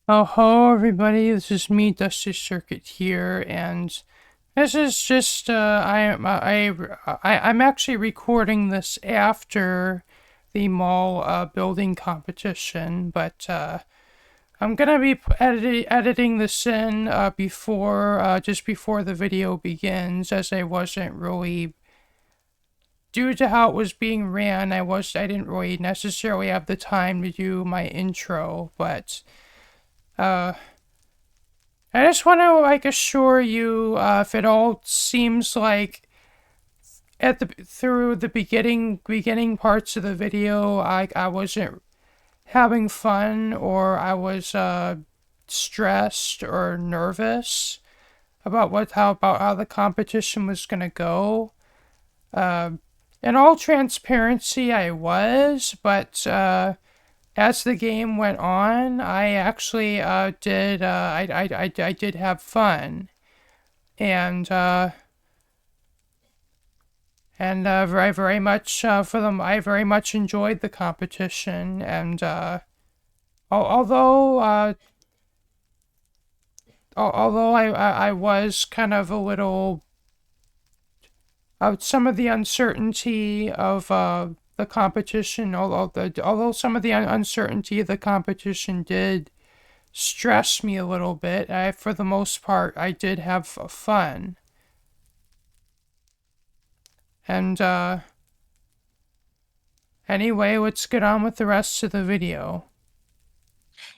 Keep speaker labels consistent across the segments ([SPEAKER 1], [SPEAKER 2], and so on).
[SPEAKER 1] Oh, hello everybody, this is me, Dusty Circuit here, and this is just, I'm actually recording this after the mall, building competition, but, I'm gonna be editing this in, just before the video begins, as I wasn't really, due to how it was being ran, I didn't really necessarily have the time to do my intro, but, uh, I just want to assure you, if it all seems like through the beginning parts of the video, I wasn't having fun, or I was stressed or nervous about how the competition was gonna go. Uh, in all transparency, I was, but as the game went on, I actually I did have fun, and very much for them. I very much enjoyed the competition, and although although I was kind of a little some of the uncertainty of the competition, although some of the uncertainty of the competition did stress me a little bit, for the most part I did have fun, and anyway, let's get on with the rest of the video.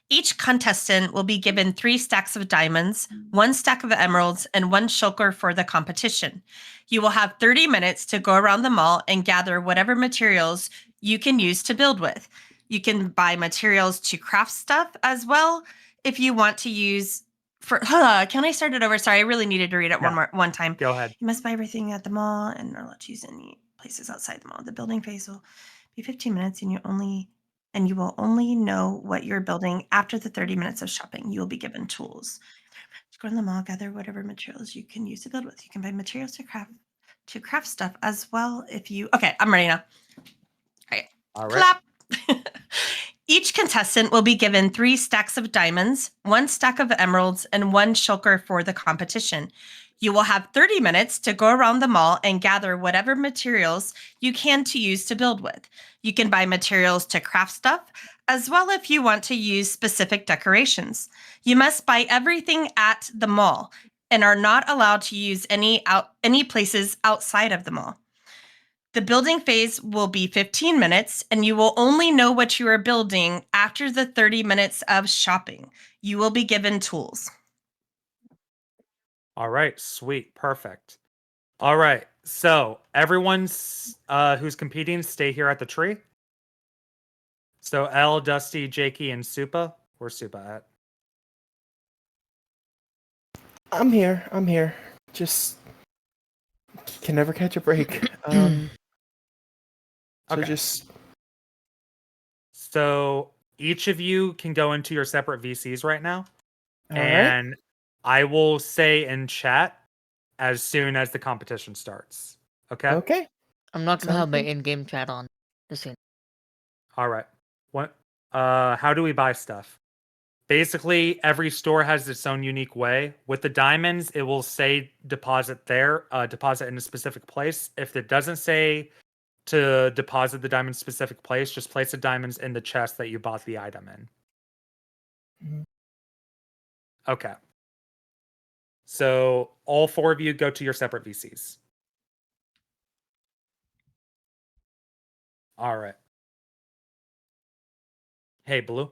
[SPEAKER 2] Each contestant will be given 3 stacks of diamonds, 1 stack of emeralds, and 1 shulker for the competition. You will have 30 minutes to go around the mall and gather whatever materials you can use to build with. You can buy materials to craft stuff as well if you want to use for can I start it over? Sorry, I really needed to read it one time.
[SPEAKER 3] Go ahead.
[SPEAKER 2] You must buy everything at the mall and are allowed to use any places outside the mall. The building phase will be 15 minutes and you will only know what you're building after the 30 minutes of shopping. You will be given tools. Just go to the mall, gather whatever materials you can use to build with. You can buy materials to craft stuff as well if you okay, I'm ready now.
[SPEAKER 3] All right.
[SPEAKER 2] Clap. Each contestant will be given 3 stacks of diamonds, 1 stack of emeralds, and 1 shulker for the competition. You will have 30 minutes to go around the mall and gather whatever materials you can to use to build with. You can buy materials to craft stuff, as well if you want to use specific decorations. You must buy everything at the mall and are not allowed to use any places outside of the mall. The building phase will be 15 minutes, and you will only know what you are building after the 30 minutes of shopping. You will be given tools.
[SPEAKER 3] All right, sweet, perfect. All right, so everyone's who's competing, stay here at the tree. So L, Dusty, Jakey, and Supa. Where's Supa at?
[SPEAKER 4] I'm here. Just can never catch a break.
[SPEAKER 3] Okay. So each of you can go into your separate VCs right now.
[SPEAKER 4] All
[SPEAKER 3] and I will say in chat as soon as the competition starts. Okay?
[SPEAKER 4] Okay.
[SPEAKER 5] I'm not gonna
[SPEAKER 4] Sounds
[SPEAKER 5] have my
[SPEAKER 4] good.
[SPEAKER 5] in-game chat on. Just saying.
[SPEAKER 3] All right. What how do we buy stuff? Basically, every store has its own unique way. With the diamonds, it will say deposit there, deposit in a specific place. If it doesn't say to deposit the diamond specific place, just place the diamonds in the chest that you bought the item in.
[SPEAKER 4] Mhm.
[SPEAKER 3] Okay. So all 4 of you go to your separate VCs. All right. Hey, Blue.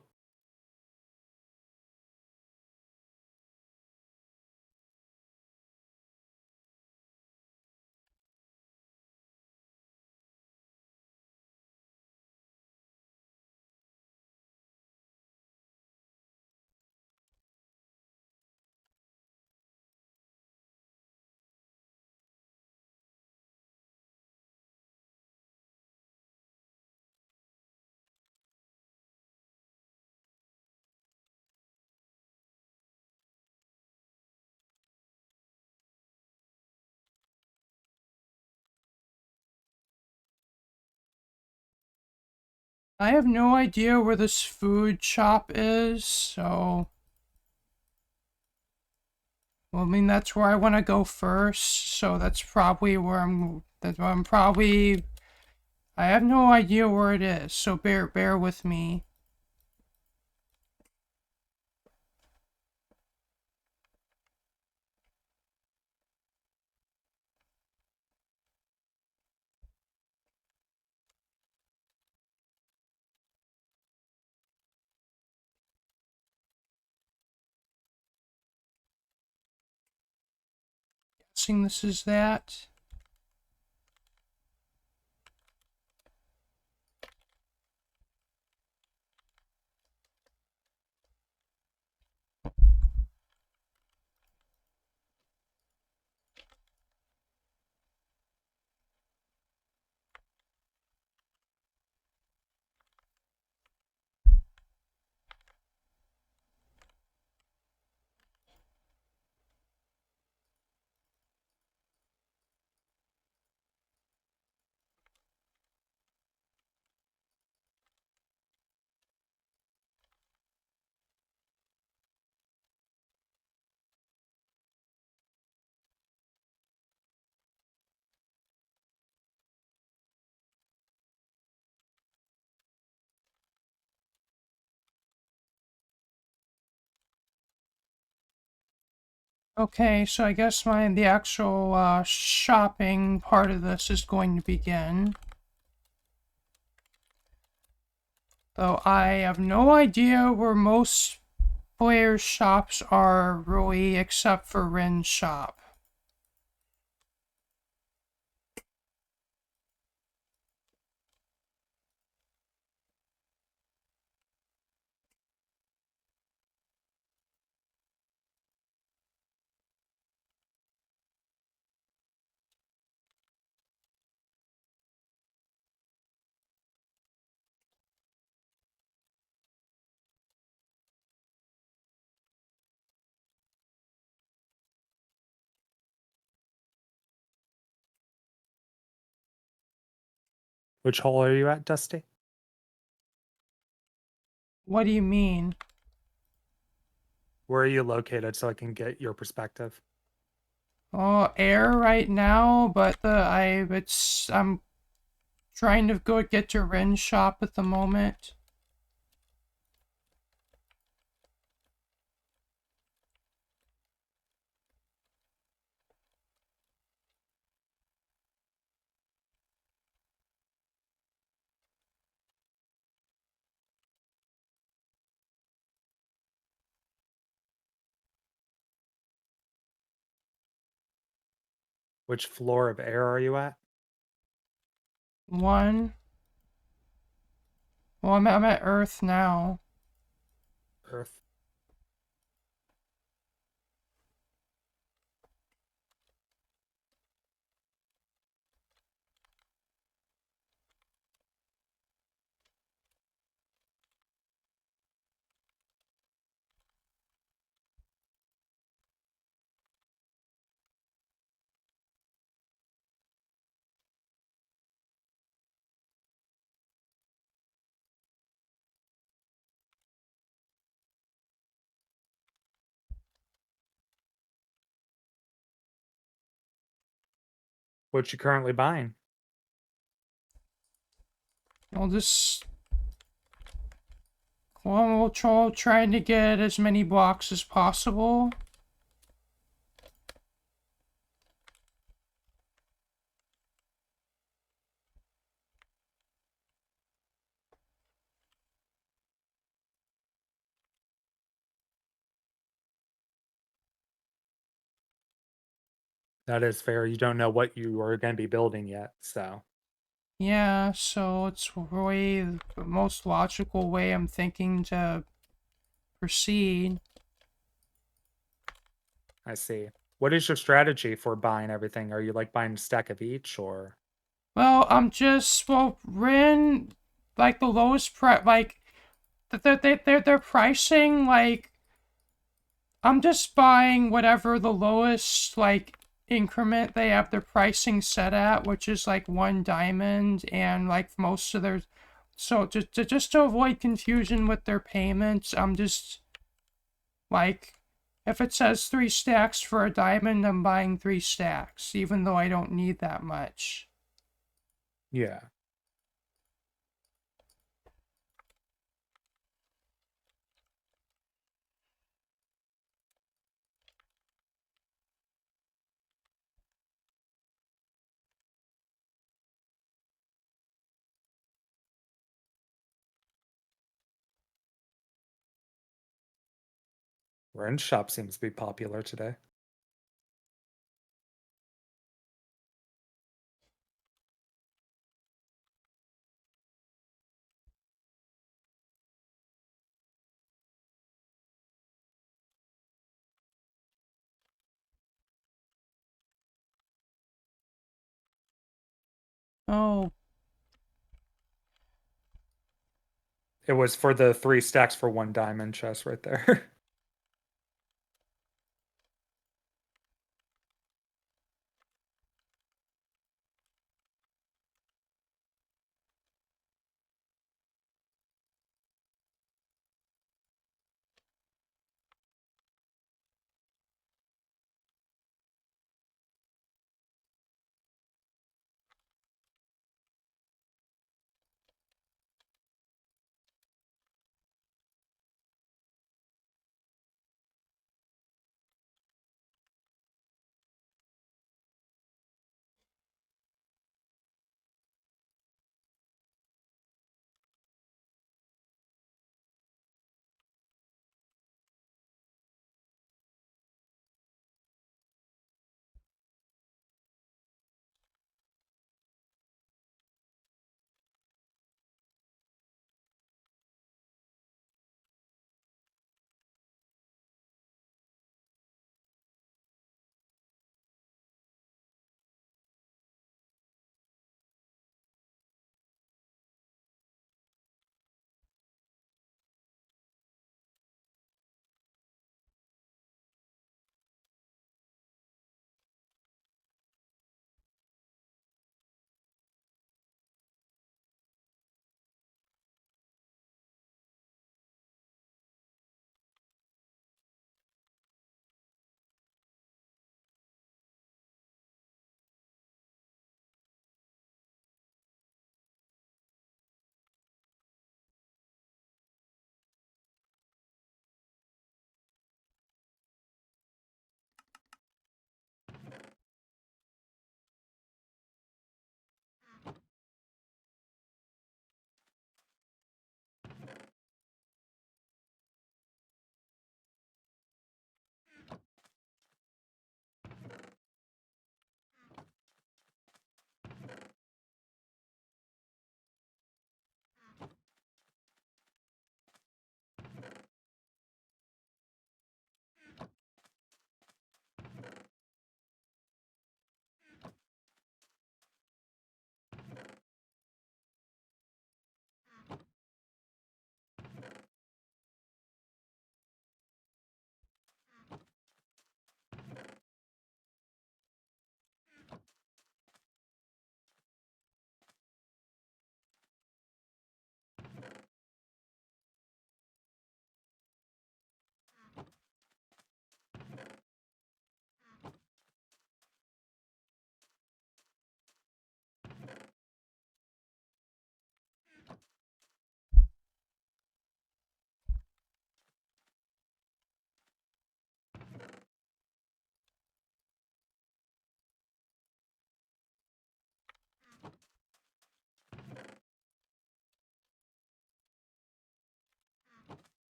[SPEAKER 1] I have no idea where this food shop is, so Well, I mean, that's where I want to go first, so that's probably where I'm probably... I have no idea where it is, so bear with me. Guessing this is that. Okay, so I guess the actual shopping part of this is going to begin. Though I have no idea where most players' shops are, really, except for Rin's shop.
[SPEAKER 3] Which hole are you at, Dusty?
[SPEAKER 1] What do you mean?
[SPEAKER 3] Where are you located so I can get your perspective?
[SPEAKER 1] Oh, air right now, but I'm trying to go get to Rin's shop at the moment.
[SPEAKER 3] Which floor of air are you at?
[SPEAKER 1] One. Well, I'm at Earth now.
[SPEAKER 3] Earth. What you currently buying?
[SPEAKER 1] I'll just... Well, we'll trying to get as many blocks as possible.
[SPEAKER 3] That is fair. You don't know what you are going to be building yet, so.
[SPEAKER 1] Yeah, so it's really the most logical way I'm thinking to proceed.
[SPEAKER 3] I see. What is your strategy for buying everything? Are you like buying a stack of each or?
[SPEAKER 1] Well, well, Rin, like the lowest price, like, they're pricing, like, I'm just buying whatever the lowest, like, increment they have their pricing set at, which is like 1 diamond, and like most of their, so just to avoid confusion with their payments, I'm just like If it says 3 stacks for a diamond, I'm buying 3 stacks, even though I don't need that much.
[SPEAKER 3] Yeah. Rent shop seems to be popular today.
[SPEAKER 1] Oh,
[SPEAKER 3] It was for the 3 stacks for 1 diamond chest right there.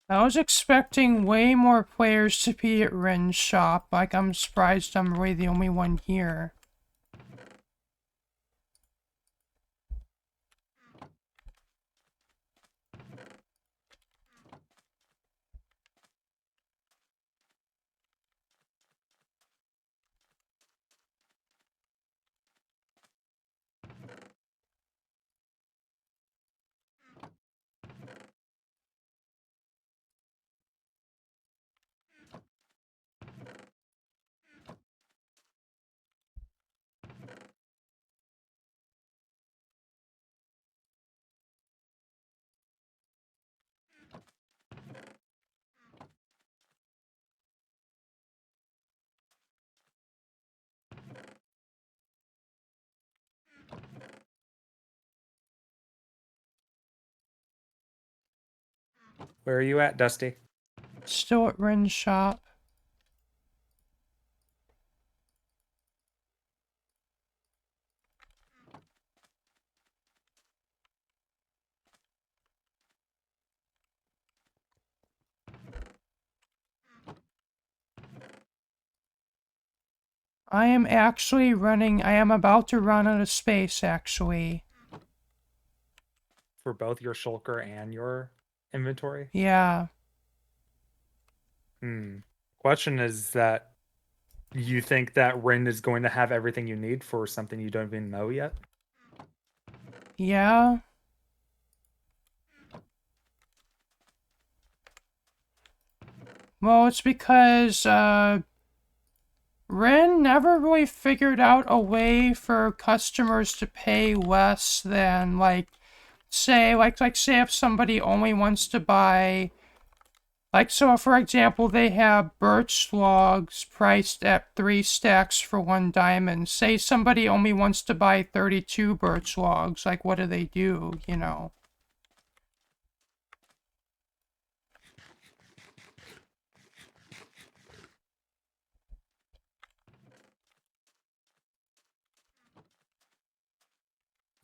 [SPEAKER 1] I was expecting way more players to be at Ren's shop. Like, I'm surprised I'm really the only one here.
[SPEAKER 3] Where are you at, Dusty?
[SPEAKER 1] Still at Rin's shop. I am about to run out of space, actually.
[SPEAKER 3] For both your shulker and your inventory?
[SPEAKER 1] Yeah.
[SPEAKER 3] Question is that you think that Rin is going to have everything you need for something you don't even know yet?
[SPEAKER 1] Yeah. Well, it's because, Rin never really figured out a way for customers to pay less than, like, say if somebody only wants to buy, like, so for example, they have birch logs priced at 3 stacks for 1 diamond. Say somebody only wants to buy 32 birch logs, like, what do, you know?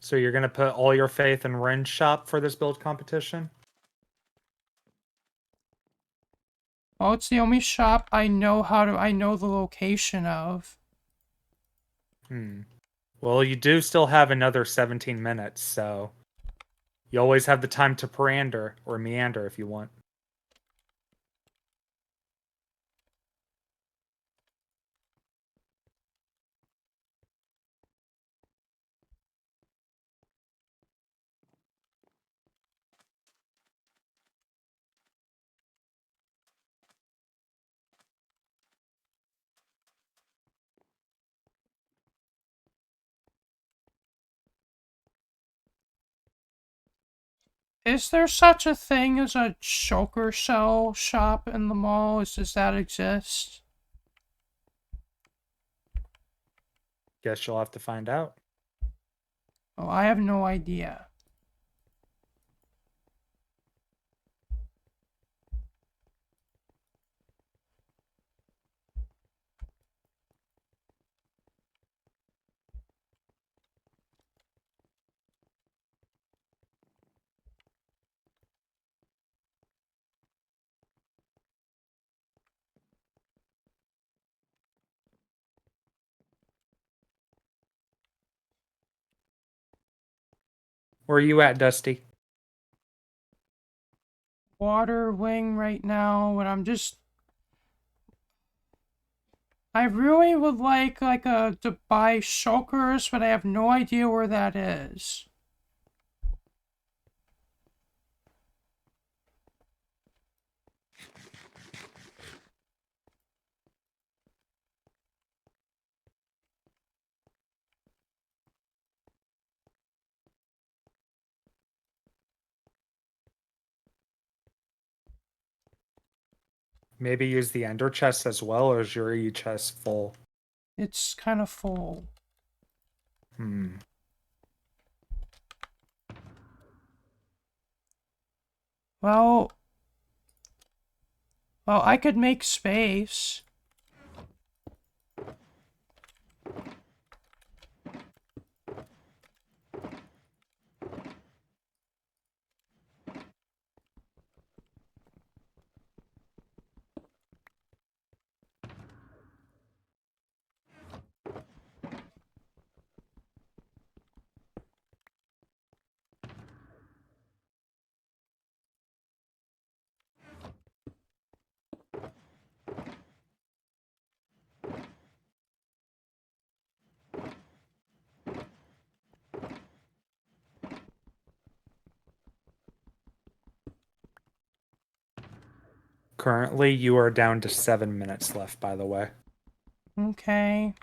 [SPEAKER 3] So you're going to put all your faith in Rin's shop for this build competition?
[SPEAKER 1] Well, it's the only shop I know the location of.
[SPEAKER 3] Well, you do still have another 17 minutes, so you always have the time to parander or meander if you want.
[SPEAKER 1] Is there such a thing as a choker shell shop in the mall? Does that exist?
[SPEAKER 3] Guess you'll have to find out.
[SPEAKER 1] Oh, I have no idea.
[SPEAKER 3] Where are you at, Dusty?
[SPEAKER 1] Water wing right now, and I really would like to buy shulkers, but I have no idea where that is.
[SPEAKER 3] Maybe use the ender chest as well, or is your E chest full?
[SPEAKER 1] It's kind of full. Well, I could make space.
[SPEAKER 3] Currently, you are down to 7 minutes left, by the way.
[SPEAKER 1] Okay.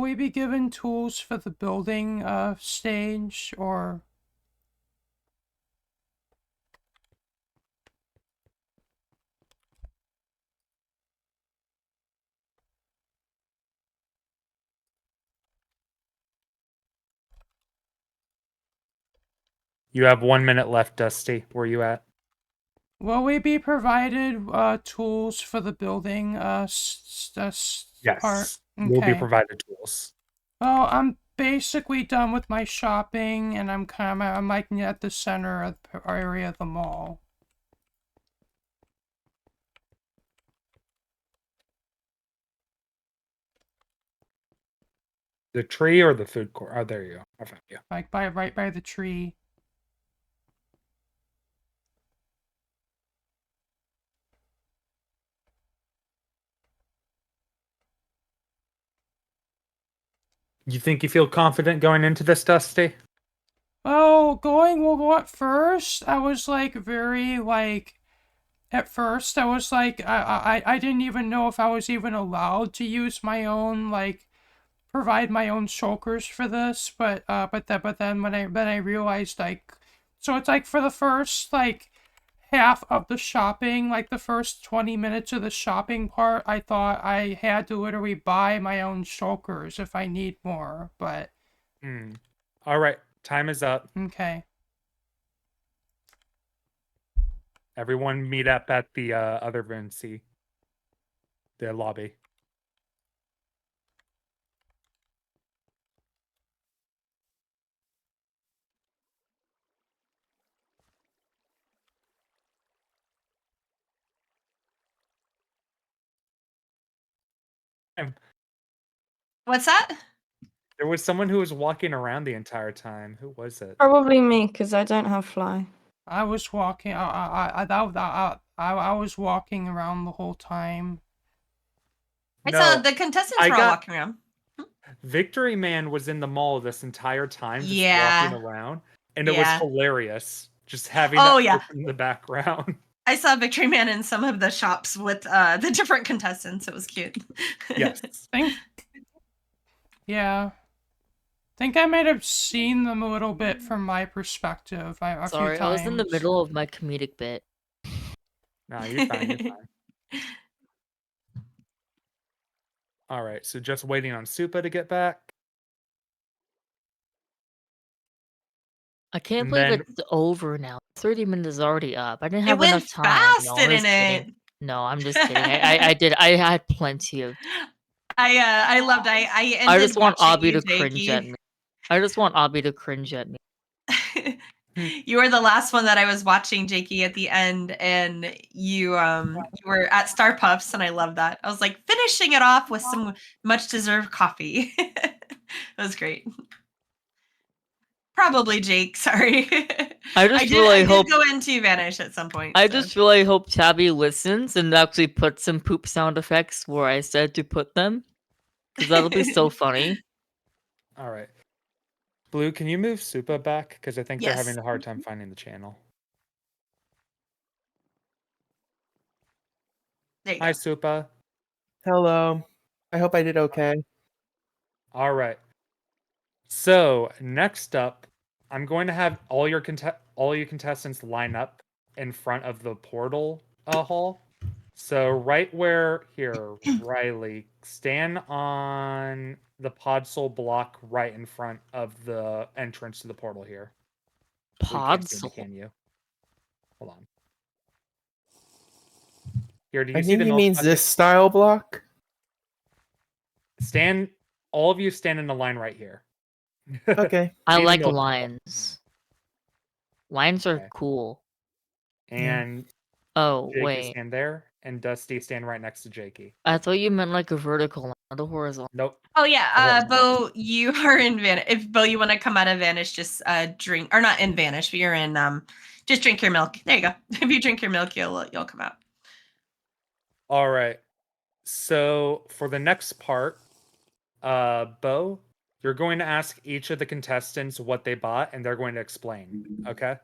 [SPEAKER 1] will we be given tools for the building stage, or?
[SPEAKER 3] You have 1 minute left, Dusty. Where you at?
[SPEAKER 1] Will we be provided tools for the building part?
[SPEAKER 3] Yes. You'll be
[SPEAKER 1] Okay.
[SPEAKER 3] provided tools.
[SPEAKER 1] Well, I'm basically done with my shopping, and I'm like at the center of the area of the mall.
[SPEAKER 3] The tree or the food court? Oh, there you go. I found you.
[SPEAKER 1] Like right by the tree.
[SPEAKER 3] You think you feel confident going into this, Dusty?
[SPEAKER 1] Oh, well, at first, I was like very like. At first, I was like, I didn't even know if I was even allowed to use my own like provide my own shulkers for this, but then when I realized like, so it's like for the first like half of the shopping, like the first 20 minutes of the shopping part, I thought I had to literally buy my own shulkers if I need more, but
[SPEAKER 3] All right. Time is up.
[SPEAKER 1] okay.
[SPEAKER 3] Everyone meet up at the other Vinci. The lobby.
[SPEAKER 2] What's that?
[SPEAKER 3] There was someone who was walking around the entire time. Who was it?
[SPEAKER 5] Probably me, because I don't have fly.
[SPEAKER 1] I was walking. I was walking around the whole time.
[SPEAKER 2] I saw the contestants were all walking around.
[SPEAKER 3] Victory Man was in the mall this entire time, just
[SPEAKER 2] Yeah.
[SPEAKER 3] walking around, and it was
[SPEAKER 2] Yeah.
[SPEAKER 3] hilarious just having
[SPEAKER 2] Oh,
[SPEAKER 3] that
[SPEAKER 2] yeah.
[SPEAKER 3] person in the background.
[SPEAKER 2] I saw Victory Man in some of the shops with the different contestants. It was cute.
[SPEAKER 3] Yes.
[SPEAKER 1] Yeah. Think I might have seen them a little bit from my perspective. A few
[SPEAKER 6] Sorry, I was in the
[SPEAKER 1] times.
[SPEAKER 6] middle of my comedic bit.
[SPEAKER 3] No, you're fine. You're fine. All right, so just waiting on Supa to get back.
[SPEAKER 6] I can't
[SPEAKER 3] And
[SPEAKER 6] believe
[SPEAKER 3] then-
[SPEAKER 6] it's over now. 30 minutes is already up. I didn't
[SPEAKER 2] It
[SPEAKER 6] have
[SPEAKER 2] went
[SPEAKER 6] enough time.
[SPEAKER 2] fast,
[SPEAKER 6] No, I'm
[SPEAKER 2] didn't
[SPEAKER 6] just
[SPEAKER 2] it?
[SPEAKER 6] kidding. No, I'm just kidding. I did. I had plenty of.
[SPEAKER 2] I loved. I ended
[SPEAKER 6] I just want
[SPEAKER 2] watching
[SPEAKER 6] Abby
[SPEAKER 2] you,
[SPEAKER 6] to cringe
[SPEAKER 2] Jakey.
[SPEAKER 6] at me. I just want Abby to cringe at me.
[SPEAKER 2] You were the last one that I was watching, Jakey, at the end, and you were at Star Puffs, and I love that. I was like finishing it off with some much deserved coffee. It was great. Probably Jake. Sorry.
[SPEAKER 6] I
[SPEAKER 2] did go into Vanish at some point.
[SPEAKER 6] I
[SPEAKER 2] so.
[SPEAKER 6] just really hope Tabby listens and actually puts some poop sound effects where I said to put them, because that'll be so funny.
[SPEAKER 3] All right. Blue, can you move Supa back? Because I think they're
[SPEAKER 2] Yes.
[SPEAKER 3] having a hard time finding the channel.
[SPEAKER 2] There you
[SPEAKER 3] Hi,
[SPEAKER 2] go.
[SPEAKER 3] Supa.
[SPEAKER 4] Hello. I hope I did okay.
[SPEAKER 3] All right. So next up, I'm going to have all you contestants line up in front of the portal hall. So right where here, Riley, stand on the Podsol block right in front of the entrance to the portal here. We can't see me,
[SPEAKER 6] Podsol.
[SPEAKER 3] can you? Hold on. Here, do you
[SPEAKER 4] I
[SPEAKER 3] see
[SPEAKER 4] think
[SPEAKER 3] the
[SPEAKER 4] he
[SPEAKER 3] null
[SPEAKER 4] means
[SPEAKER 3] spot?
[SPEAKER 4] this style block.
[SPEAKER 3] All of you stand in a line right here.
[SPEAKER 4] Okay.
[SPEAKER 6] I
[SPEAKER 3] See the
[SPEAKER 6] like
[SPEAKER 3] null spot.
[SPEAKER 6] lines. Lines are
[SPEAKER 3] Okay.
[SPEAKER 6] cool.
[SPEAKER 3] And
[SPEAKER 6] Oh,
[SPEAKER 3] Jakey
[SPEAKER 6] wait.
[SPEAKER 3] stand there, and Dusty stand right next to Jakey.
[SPEAKER 6] I thought you meant like a vertical line, not a horizontal.
[SPEAKER 3] Nope.
[SPEAKER 2] Oh yeah,
[SPEAKER 3] Okay.
[SPEAKER 2] Bo, you are in Vanish. If Bo, you want to come out of Vanish, just drink, or not in Vanish, but you're in just drink your milk. There you go. If you drink your milk, you'll come out.
[SPEAKER 3] All right. So for the next part, Bo, you're going to ask each of the contestants what they bought, and they're going to explain. Okay.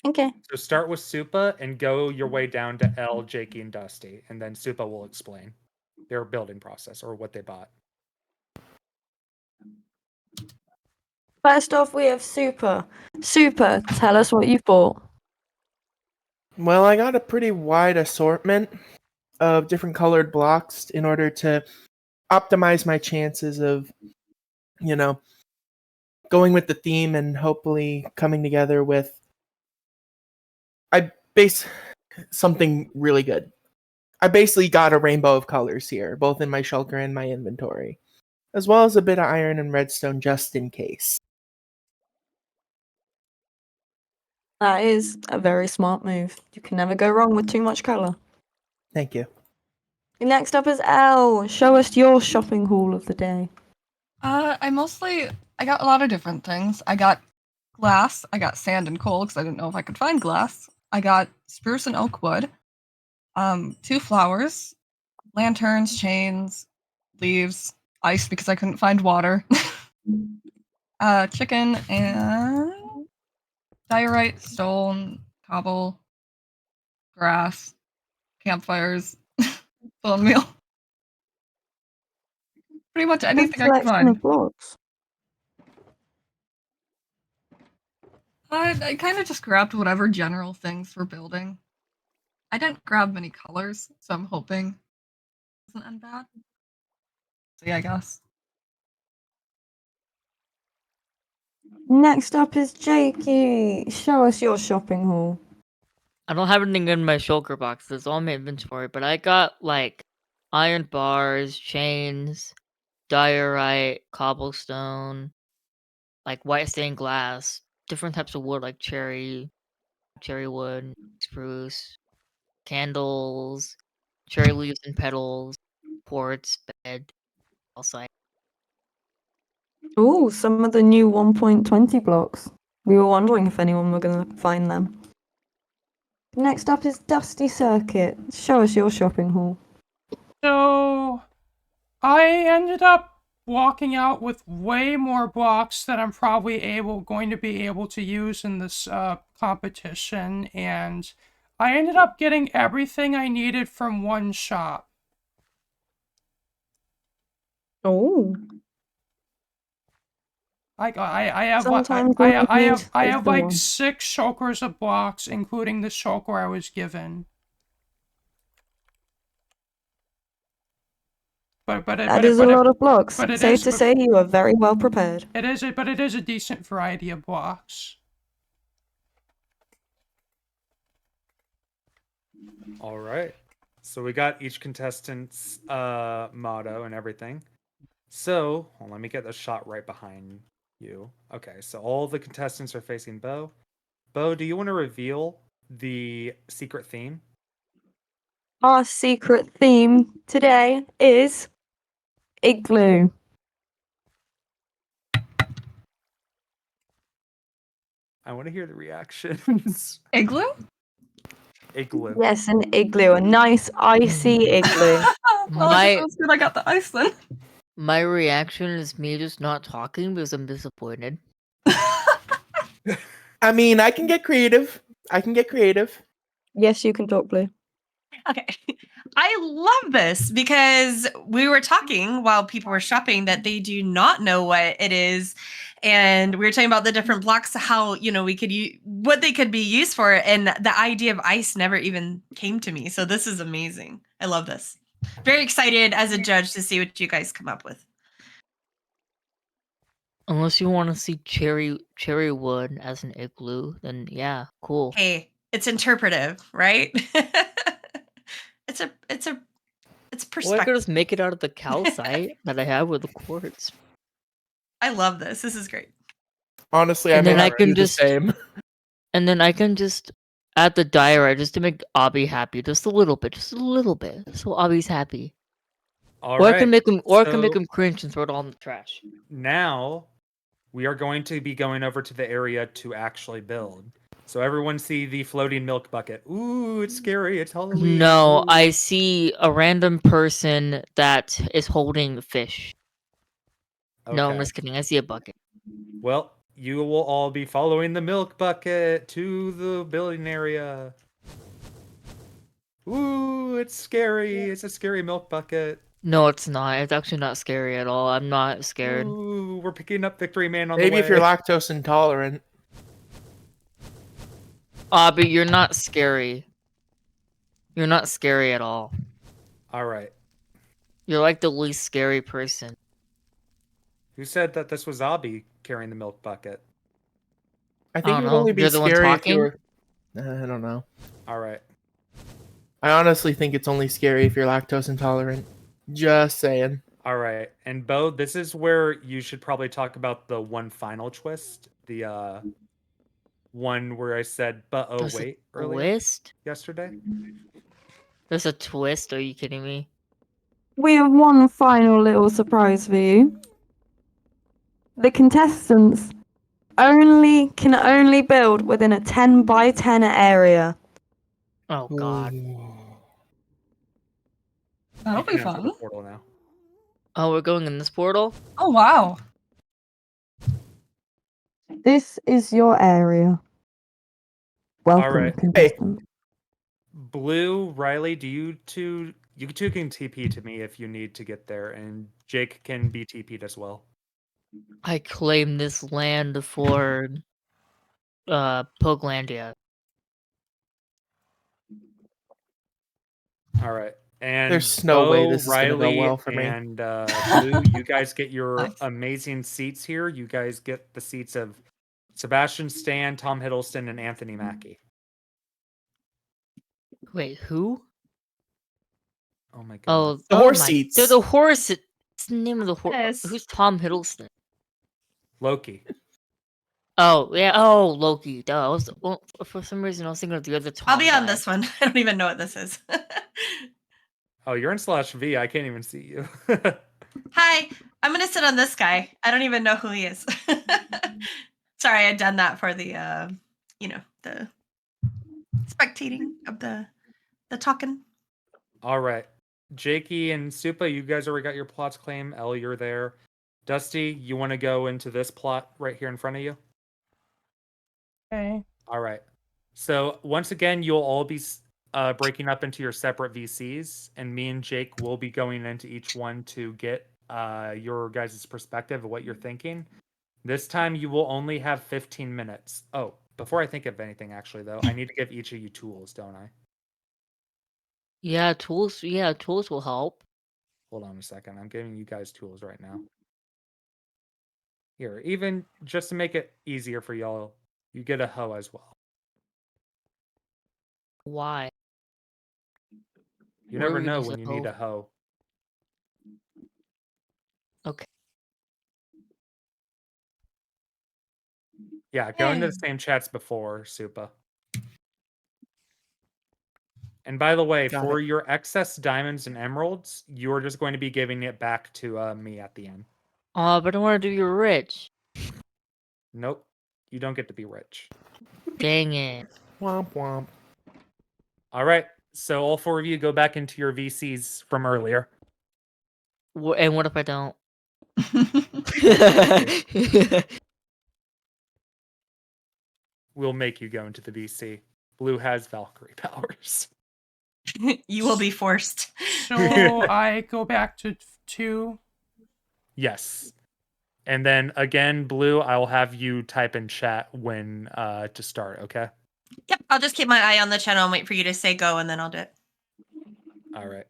[SPEAKER 5] Okay.
[SPEAKER 3] So start with Supa and go your way down to L, Jakey, and Dusty, and then Supa will explain their building process or what they bought.
[SPEAKER 5] First off, we have Super. Super, tell us what you bought.
[SPEAKER 4] Well, I got a pretty wide assortment of different colored blocks in order to optimize my chances of, going with the theme and hopefully coming together with I base something really good. I basically got a rainbow of colors here, both in my shulker and my inventory, as well as a bit of iron and redstone just in case.
[SPEAKER 5] That is a very smart move. You can never go wrong with too much colour.
[SPEAKER 4] Thank you.
[SPEAKER 5] Next up is Elle. Show us your shopping haul of the day.
[SPEAKER 7] I got a lot of different things. I got glass, I got sand and coal because I didn't know if I could find glass. I got spruce and oak wood, 2 flowers, lanterns, chains, leaves, ice because I couldn't find water, chicken and diorite, stone, cobble, grass, campfires, bone meal. Pretty much
[SPEAKER 5] Good
[SPEAKER 7] anything I could
[SPEAKER 5] selection
[SPEAKER 7] find.
[SPEAKER 5] of blocks.
[SPEAKER 7] I kind of just grabbed whatever general things for building. I didn't grab many colors, so I'm hoping it doesn't end bad. See, I guess.
[SPEAKER 5] Next up is Jakey. Show us your shopping haul.
[SPEAKER 6] I don't have anything in my shulker box. It's all my inventory, but I got like iron bars, chains, diorite, cobblestone, like white stained glass, different types of wood like cherry wood, spruce, candles, cherry leaves and petals, quartz, bed, also.
[SPEAKER 5] Ooh, some of the new 1.20 blocks. We were wondering if anyone were going to find them. Next up is Dusty Circuit. Show us your shopping haul.
[SPEAKER 1] So, I ended up walking out with way more blocks that I'm probably going to be able to use in this competition, and I ended up getting everything I needed from one shop.
[SPEAKER 5] Oh.
[SPEAKER 1] I have
[SPEAKER 5] Sometimes all you
[SPEAKER 1] I
[SPEAKER 5] need
[SPEAKER 1] have
[SPEAKER 5] is the
[SPEAKER 1] like
[SPEAKER 5] one.
[SPEAKER 1] 6 shulkers of blocks, including the shulker I was given.
[SPEAKER 5] That is a lot of blocks.
[SPEAKER 1] but it
[SPEAKER 5] Safe
[SPEAKER 1] is-
[SPEAKER 5] to
[SPEAKER 1] but-
[SPEAKER 5] say you are very well prepared.
[SPEAKER 1] It is a decent variety of blocks.
[SPEAKER 3] All right. So we got each contestant's motto and everything. So let me get the shot right behind you. Okay, so all the contestants are facing Bo. Bo, do you want to reveal the secret theme?
[SPEAKER 5] Our secret theme today is igloo.
[SPEAKER 3] I want to hear the reactions.
[SPEAKER 7] Igloo?
[SPEAKER 3] Igloo.
[SPEAKER 5] Yes, an igloo, a nice icy igloo.
[SPEAKER 7] Well, I guess it was good I got the ice then.
[SPEAKER 6] My reaction is me just not talking because I'm disappointed.
[SPEAKER 4] I mean, I can get creative.
[SPEAKER 5] Yes, you can talk, Blue.
[SPEAKER 2] Okay. I love this because we were talking while people were shopping that they do not know what it is. And we were talking about the different blocks, how, we could use what they could be used for. And the idea of ice never even came to me. So this is amazing. I love this. Very excited as a judge to see what you guys come up with.
[SPEAKER 6] Unless you want to see cherry wood as an igloo, then yeah, cool.
[SPEAKER 2] Hey, it's interpretive, right? it's
[SPEAKER 6] Well, I
[SPEAKER 2] perspective.
[SPEAKER 6] could just make it out of the calcite that I have with the quartz.
[SPEAKER 2] I love this. This is great.
[SPEAKER 4] Honestly,
[SPEAKER 6] And
[SPEAKER 4] I
[SPEAKER 6] then
[SPEAKER 4] may
[SPEAKER 6] I
[SPEAKER 4] have
[SPEAKER 6] can
[SPEAKER 4] do the
[SPEAKER 6] just-
[SPEAKER 4] same.
[SPEAKER 6] And then I can just add the diorite just to make Abby happy, just a little bit, so Abby's happy.
[SPEAKER 3] All
[SPEAKER 6] Or
[SPEAKER 3] right.
[SPEAKER 6] I can make him
[SPEAKER 3] so
[SPEAKER 6] cringe and throw it all in the trash.
[SPEAKER 3] now we are going to be going over to the area to actually build. So everyone see the floating milk bucket. Ooh, it's scary. It's Halloween.
[SPEAKER 6] No,
[SPEAKER 3] Ooh.
[SPEAKER 6] I see a random person that is holding fish. No, I'm
[SPEAKER 3] Okay.
[SPEAKER 6] just kidding. I see a bucket.
[SPEAKER 3] Well, you will all be following the milk bucket to the building area. Ooh, it's scary. It's a scary milk bucket.
[SPEAKER 6] No, it's not. It's actually not scary at all. I'm not scared.
[SPEAKER 3] Ooh, we're picking up Victory Man on
[SPEAKER 4] Maybe
[SPEAKER 3] the
[SPEAKER 4] if you're
[SPEAKER 3] way.
[SPEAKER 4] lactose intolerant.
[SPEAKER 6] But you're not scary. You're not scary at all.
[SPEAKER 3] All right.
[SPEAKER 6] You're like the least scary person.
[SPEAKER 3] Who said that this was Abby carrying the milk bucket?
[SPEAKER 4] I
[SPEAKER 6] I
[SPEAKER 4] think
[SPEAKER 6] don't
[SPEAKER 4] it would
[SPEAKER 6] know.
[SPEAKER 4] only be
[SPEAKER 6] You're the one
[SPEAKER 4] scary if you
[SPEAKER 6] talking?
[SPEAKER 4] were. I don't know.
[SPEAKER 3] All right.
[SPEAKER 4] I honestly think it's only scary if you're lactose intolerant. Just saying.
[SPEAKER 3] All right. And Bo, this is where you should probably talk about the one final twist. The one where I said, but oh
[SPEAKER 6] There's
[SPEAKER 3] wait,
[SPEAKER 6] a
[SPEAKER 3] earlier
[SPEAKER 6] twist?
[SPEAKER 3] yesterday.
[SPEAKER 6] There's a twist? Are you kidding me?
[SPEAKER 5] We have one final little surprise for you. The contestants can only build within a 10 by 10 area.
[SPEAKER 6] Oh god.
[SPEAKER 7] That'll
[SPEAKER 3] You
[SPEAKER 7] be
[SPEAKER 3] can enter
[SPEAKER 7] fun.
[SPEAKER 3] the portal now.
[SPEAKER 6] Oh, we're going in this portal?
[SPEAKER 7] Oh wow.
[SPEAKER 5] This is your area. Welcome,
[SPEAKER 3] right.
[SPEAKER 5] contestant.
[SPEAKER 3] Blue, Riley, you two can TP to me if you need to get there, and Jake can be TP'd as well.
[SPEAKER 6] I claim this land for Poglandia.
[SPEAKER 3] All right. And
[SPEAKER 4] There's no way
[SPEAKER 3] Bo,
[SPEAKER 4] this is gonna go
[SPEAKER 3] Riley,
[SPEAKER 4] well for me.
[SPEAKER 3] and Blue, you guys get your
[SPEAKER 7] Nice.
[SPEAKER 3] amazing seats here. You guys get the seats of Sebastian Stan, Tom Hiddleston, and Anthony Mackie.
[SPEAKER 6] Wait, who?
[SPEAKER 3] Oh my god.
[SPEAKER 6] Oh,
[SPEAKER 4] The
[SPEAKER 6] oh
[SPEAKER 4] horse
[SPEAKER 6] my,
[SPEAKER 4] seats.
[SPEAKER 6] They're the horse. It's the name of the horse.
[SPEAKER 2] Yes.
[SPEAKER 6] Who's Tom Hiddleston?
[SPEAKER 3] Loki.
[SPEAKER 6] Oh yeah. Oh, Loki. Duh. Well, for some reason I was thinking of the other Tom.
[SPEAKER 2] I'll be on
[SPEAKER 6] guy.
[SPEAKER 2] this one. I don't even know what this is.
[SPEAKER 3] Oh, you're in /V. I can't even see you.
[SPEAKER 2] Hi, I'm gonna sit on this guy. I don't even know who he is. Sorry, I'd done that for the the spectating of the talking.
[SPEAKER 3] All right. Jakey and Supa, you guys already got your plots claim. Elle, you're there. Dusty, you want to go into this plot right here in front of you?
[SPEAKER 1] Okay.
[SPEAKER 3] All right. So once again, you'll all be breaking up into your separate VCs, and me and Jake will be going into each one to get your guys' perspective of what you're thinking. This time, you will only have 15 minutes. Oh, before I think of anything, actually, though, I need to give each of you tools, don't I?
[SPEAKER 6] Yeah, tools. Yeah, tools will help.
[SPEAKER 3] Hold on a second. I'm giving you guys tools right now. Here, even just to make it easier for y'all, you get a hoe as well.
[SPEAKER 6] Why?
[SPEAKER 3] You
[SPEAKER 6] Where are
[SPEAKER 3] never
[SPEAKER 6] we gonna
[SPEAKER 3] know
[SPEAKER 6] use
[SPEAKER 3] when
[SPEAKER 6] a
[SPEAKER 3] you need
[SPEAKER 6] hoe?
[SPEAKER 3] a hoe.
[SPEAKER 6] Okay.
[SPEAKER 3] Yeah, go into the
[SPEAKER 2] Yay.
[SPEAKER 3] same chats before, Supa. And by the way,
[SPEAKER 4] Got
[SPEAKER 3] for
[SPEAKER 4] it.
[SPEAKER 3] your excess diamonds and emeralds, you're just going to be giving it back to me at the end.
[SPEAKER 6] But I want to do you rich.
[SPEAKER 3] Nope, you don't get to be rich.
[SPEAKER 6] Dang it.
[SPEAKER 4] Womp womp.
[SPEAKER 3] All right, so all four of you go back into your VCs from earlier.
[SPEAKER 6] And what if I don't?
[SPEAKER 3] We'll make you go into the VC. Blue has Valkyrie powers.
[SPEAKER 2] You will be forced.
[SPEAKER 1] So I go back to 2.
[SPEAKER 3] Yes. And then again, Blue, I'll have you type in chat when to start, okay?
[SPEAKER 2] Yep, I'll just keep my eye on the channel and wait for you to say go, and then I'll do it.
[SPEAKER 3] All right.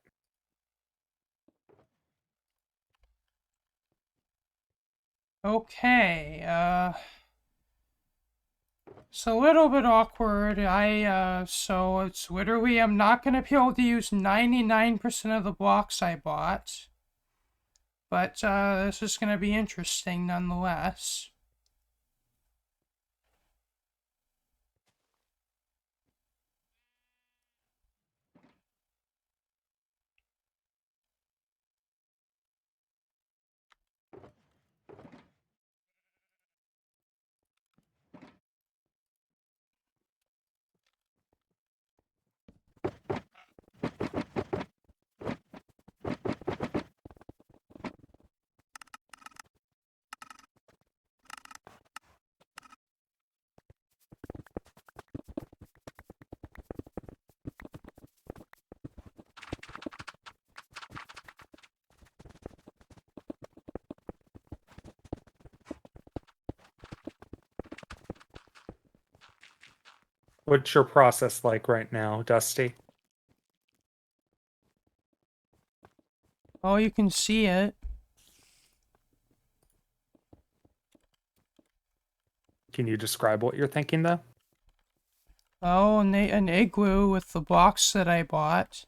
[SPEAKER 1] Okay. It's a little bit awkward. So it's literally, I'm not going to be able to use 99% of the blocks I bought. But this is going to be interesting nonetheless.
[SPEAKER 3] What's your process like right now, Dusty?
[SPEAKER 1] Oh, you can see it.
[SPEAKER 3] Can you describe what you're thinking, though?
[SPEAKER 1] Oh, an igloo with the box that I bought.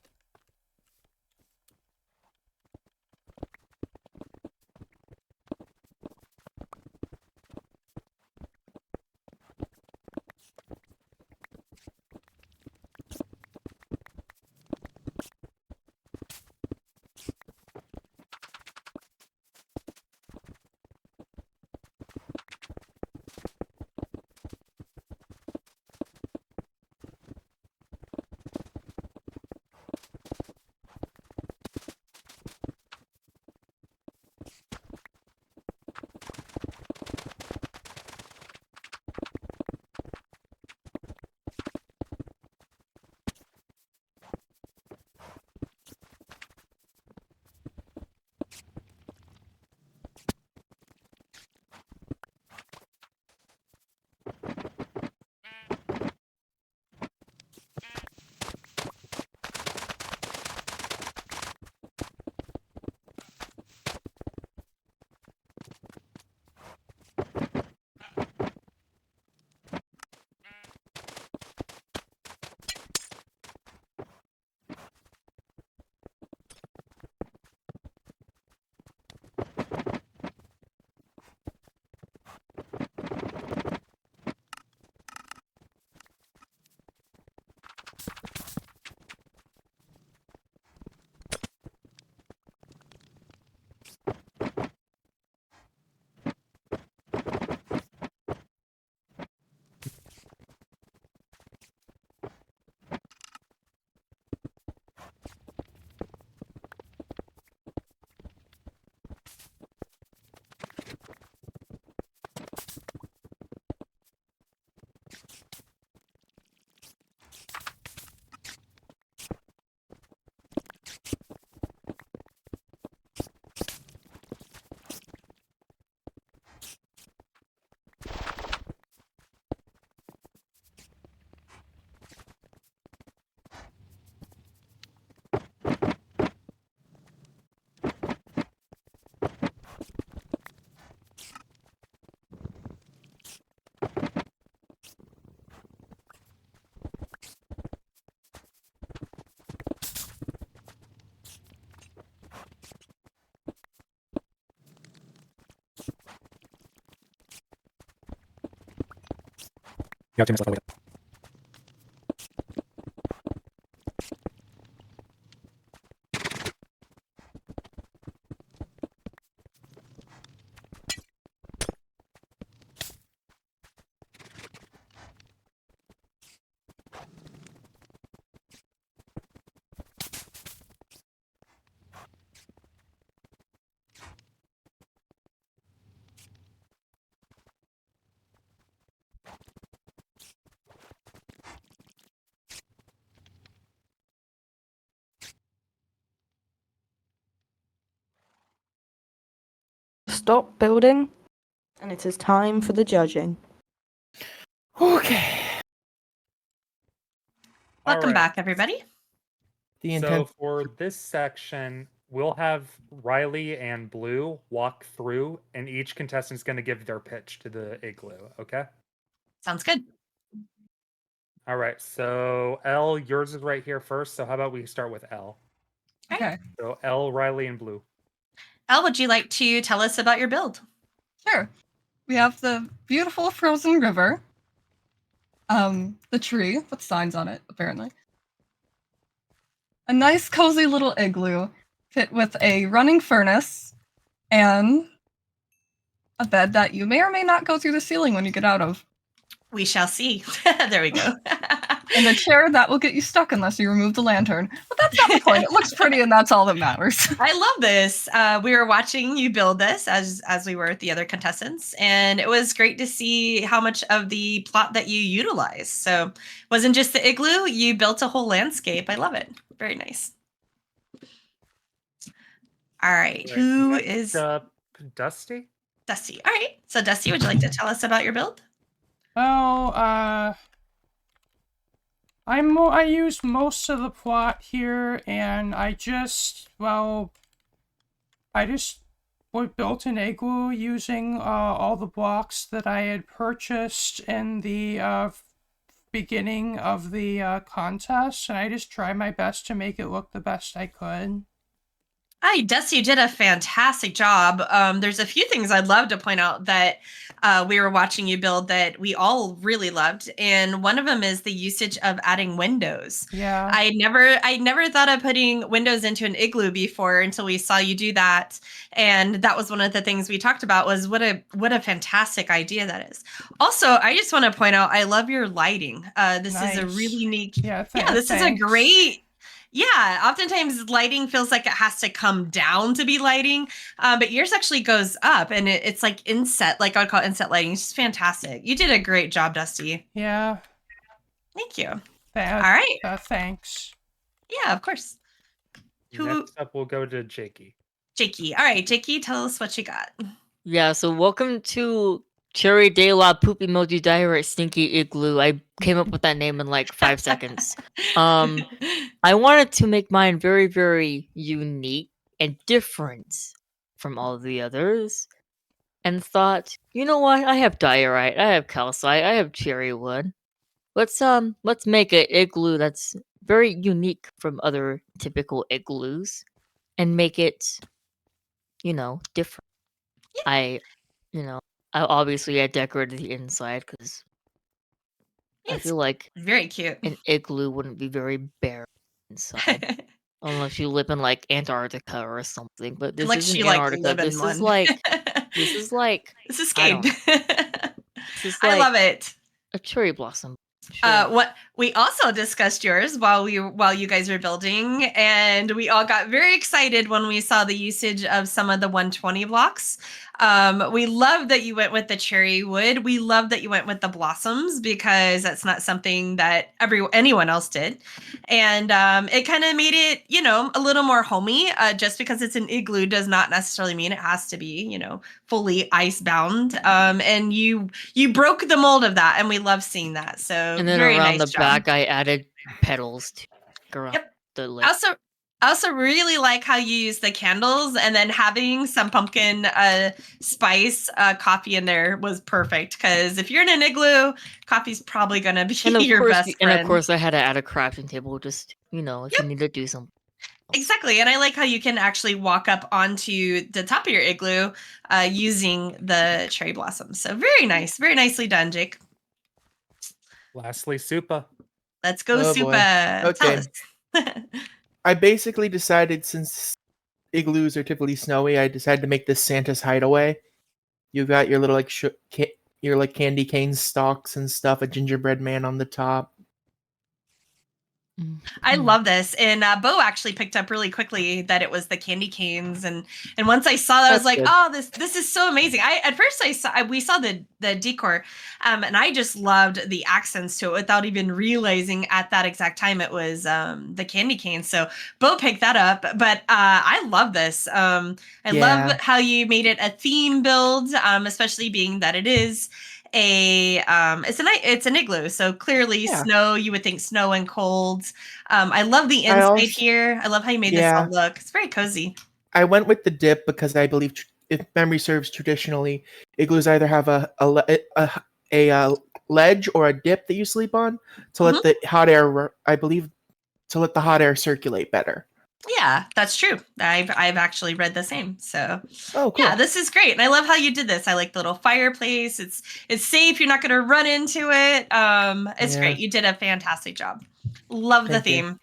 [SPEAKER 3] You have 2 minutes left.
[SPEAKER 5] Stop building, and it is time for the judging.
[SPEAKER 4] Okay.
[SPEAKER 2] Welcome
[SPEAKER 3] Alright.
[SPEAKER 2] back, everybody.
[SPEAKER 4] The
[SPEAKER 3] So
[SPEAKER 4] intent.
[SPEAKER 3] for this section, we'll have Riley and Blue walk through, and each contestant's going to give their pitch to the igloo. Okay.
[SPEAKER 2] Sounds good.
[SPEAKER 3] All right. So L, yours is right here first. So how about we start with L?
[SPEAKER 7] Okay.
[SPEAKER 3] So L, Riley, and Blue.
[SPEAKER 2] Elle, would you like to tell us about your build?
[SPEAKER 7] Sure. We have the beautiful frozen river. The tree with signs on it, apparently. A nice cozy little igloo fit with a running furnace and a bed that you may or may not go through the ceiling when you get out of.
[SPEAKER 2] We shall see. There we go.
[SPEAKER 7] And a chair that will get you stuck unless you remove the lantern. But that's not the point. It looks pretty and that's all that matters.
[SPEAKER 2] I love this. We were watching you build this as we were with the other contestants, and it was great to see how much of the plot that you utilized. So it wasn't just the igloo, you built a whole landscape. I love it. Very nice. All right. Who
[SPEAKER 3] Next
[SPEAKER 2] is
[SPEAKER 3] up, Dusty?
[SPEAKER 2] Dusty? All right. So Dusty, would you like to tell us about your build?
[SPEAKER 1] Well, I used most of the plot here, and I just built an igloo using all the blocks that I had purchased in the beginning of the contest, and I just tried my best to make it look the best I could.
[SPEAKER 2] Hi, Dusty, you did a fantastic job. There's a few things I'd love to point out that we were watching you build that we all really loved, and one of them is the usage of adding windows.
[SPEAKER 1] Yeah.
[SPEAKER 2] I never thought of putting windows into an igloo before until we saw you do that, and that was one of the things we talked about. Was what a fantastic idea that is. Also, I just want to point out I love your lighting. This is a
[SPEAKER 1] Nice.
[SPEAKER 2] really unique.
[SPEAKER 1] Yeah,
[SPEAKER 2] This is a great. Yeah, oftentimes lighting feels like it has to come down to be lighting, but yours actually goes up, and it's like inset, like I would call it inset lighting. It's just fantastic. You did a great job, Dusty.
[SPEAKER 1] Yeah.
[SPEAKER 2] Thank you. All
[SPEAKER 1] All
[SPEAKER 2] right.
[SPEAKER 1] thanks.
[SPEAKER 2] Yeah, of course.
[SPEAKER 3] Next up, we'll go to Jakey.
[SPEAKER 2] Jakey. All right, Jakey, tell us what you got.
[SPEAKER 6] Yeah, so welcome to Cherry De La Poop Emoji Diarrhea Stinky Igloo. I came up with that name in like 5 seconds. I wanted to make mine very, very unique and different from all the others. And thought, you know what? I have diorite, I have calcite, I have cherry wood. Let's make an igloo that's very unique from other typical igloos and make it, different. I obviously I decorated the inside because I
[SPEAKER 2] It's
[SPEAKER 6] feel like
[SPEAKER 2] very cute.
[SPEAKER 6] an igloo wouldn't be very bare inside unless you live in like Antarctica or something. But this
[SPEAKER 2] Like
[SPEAKER 6] isn't
[SPEAKER 2] she like
[SPEAKER 6] Antarctica.
[SPEAKER 2] live in
[SPEAKER 6] This is
[SPEAKER 2] one.
[SPEAKER 6] like this is like
[SPEAKER 2] This is
[SPEAKER 6] I don't
[SPEAKER 2] Skade.
[SPEAKER 6] know. This is
[SPEAKER 2] I
[SPEAKER 6] like
[SPEAKER 2] love it.
[SPEAKER 6] a cherry blossom. Sure.
[SPEAKER 2] What we also discussed yours while you guys were building, and we all got very excited when we saw the usage of some of the 120 blocks. We love that you went with the cherry wood. We love that you went with the blossoms because that's not something that anyone else did, and it kind of made it a little more homey. Just because it's an igloo does not necessarily mean it has to be fully ice bound. And you broke the mold of that, and we love seeing that. So
[SPEAKER 6] And then
[SPEAKER 2] very
[SPEAKER 6] around
[SPEAKER 2] nice
[SPEAKER 6] the
[SPEAKER 2] job.
[SPEAKER 6] back, I added petals to around
[SPEAKER 2] Yep.
[SPEAKER 6] the lip.
[SPEAKER 2] I also really like how you use the candles, and then having some pumpkin spice coffee in there was perfect. Because if you're in an igloo, coffee's probably gonna be your best friend.
[SPEAKER 6] And of course, I had to add a crafting table, just if you need to do something.
[SPEAKER 2] Exactly, and I like how you can actually walk up onto the top of your igloo using the cherry blossoms. So very nice, very nicely done, Jake.
[SPEAKER 3] Lastly, Supa.
[SPEAKER 2] Let's go,
[SPEAKER 4] Oh, boy.
[SPEAKER 2] Supa. Tell
[SPEAKER 4] Okay.
[SPEAKER 2] us.
[SPEAKER 4] I basically decided, since igloos are typically snowy, I decided to make this Santa's hideaway. You got your little your like candy cane stalks and stuff, a gingerbread man on the top.
[SPEAKER 2] I love this, and Bo actually picked up really quickly that it was the candy canes, and once I saw that, I was like,
[SPEAKER 4] That's good.
[SPEAKER 2] "Oh, this is so amazing!" At first we saw the decor, and I just loved the accents to it without even realizing at that exact time it was the candy canes. So Bo picked that up, but I love this. I love how you made it a theme build, especially being that it is it's an igloo, so clearly snow. You would think snow and cold. I love the inside here. I love how you made this all look. It's very cozy.
[SPEAKER 4] I went with the dip because I believe, if memory serves, traditionally igloos either have a ledge or a dip that you sleep on to let the hot air. I believe to let the hot air circulate better.
[SPEAKER 2] Yeah, that's true. I've actually read the same. So
[SPEAKER 4] cool.
[SPEAKER 2] Yeah, this is great. And I love how you did this. I like the little fireplace. It's safe. You're not going to run into it. It's great. You did a fantastic job. Love the theme.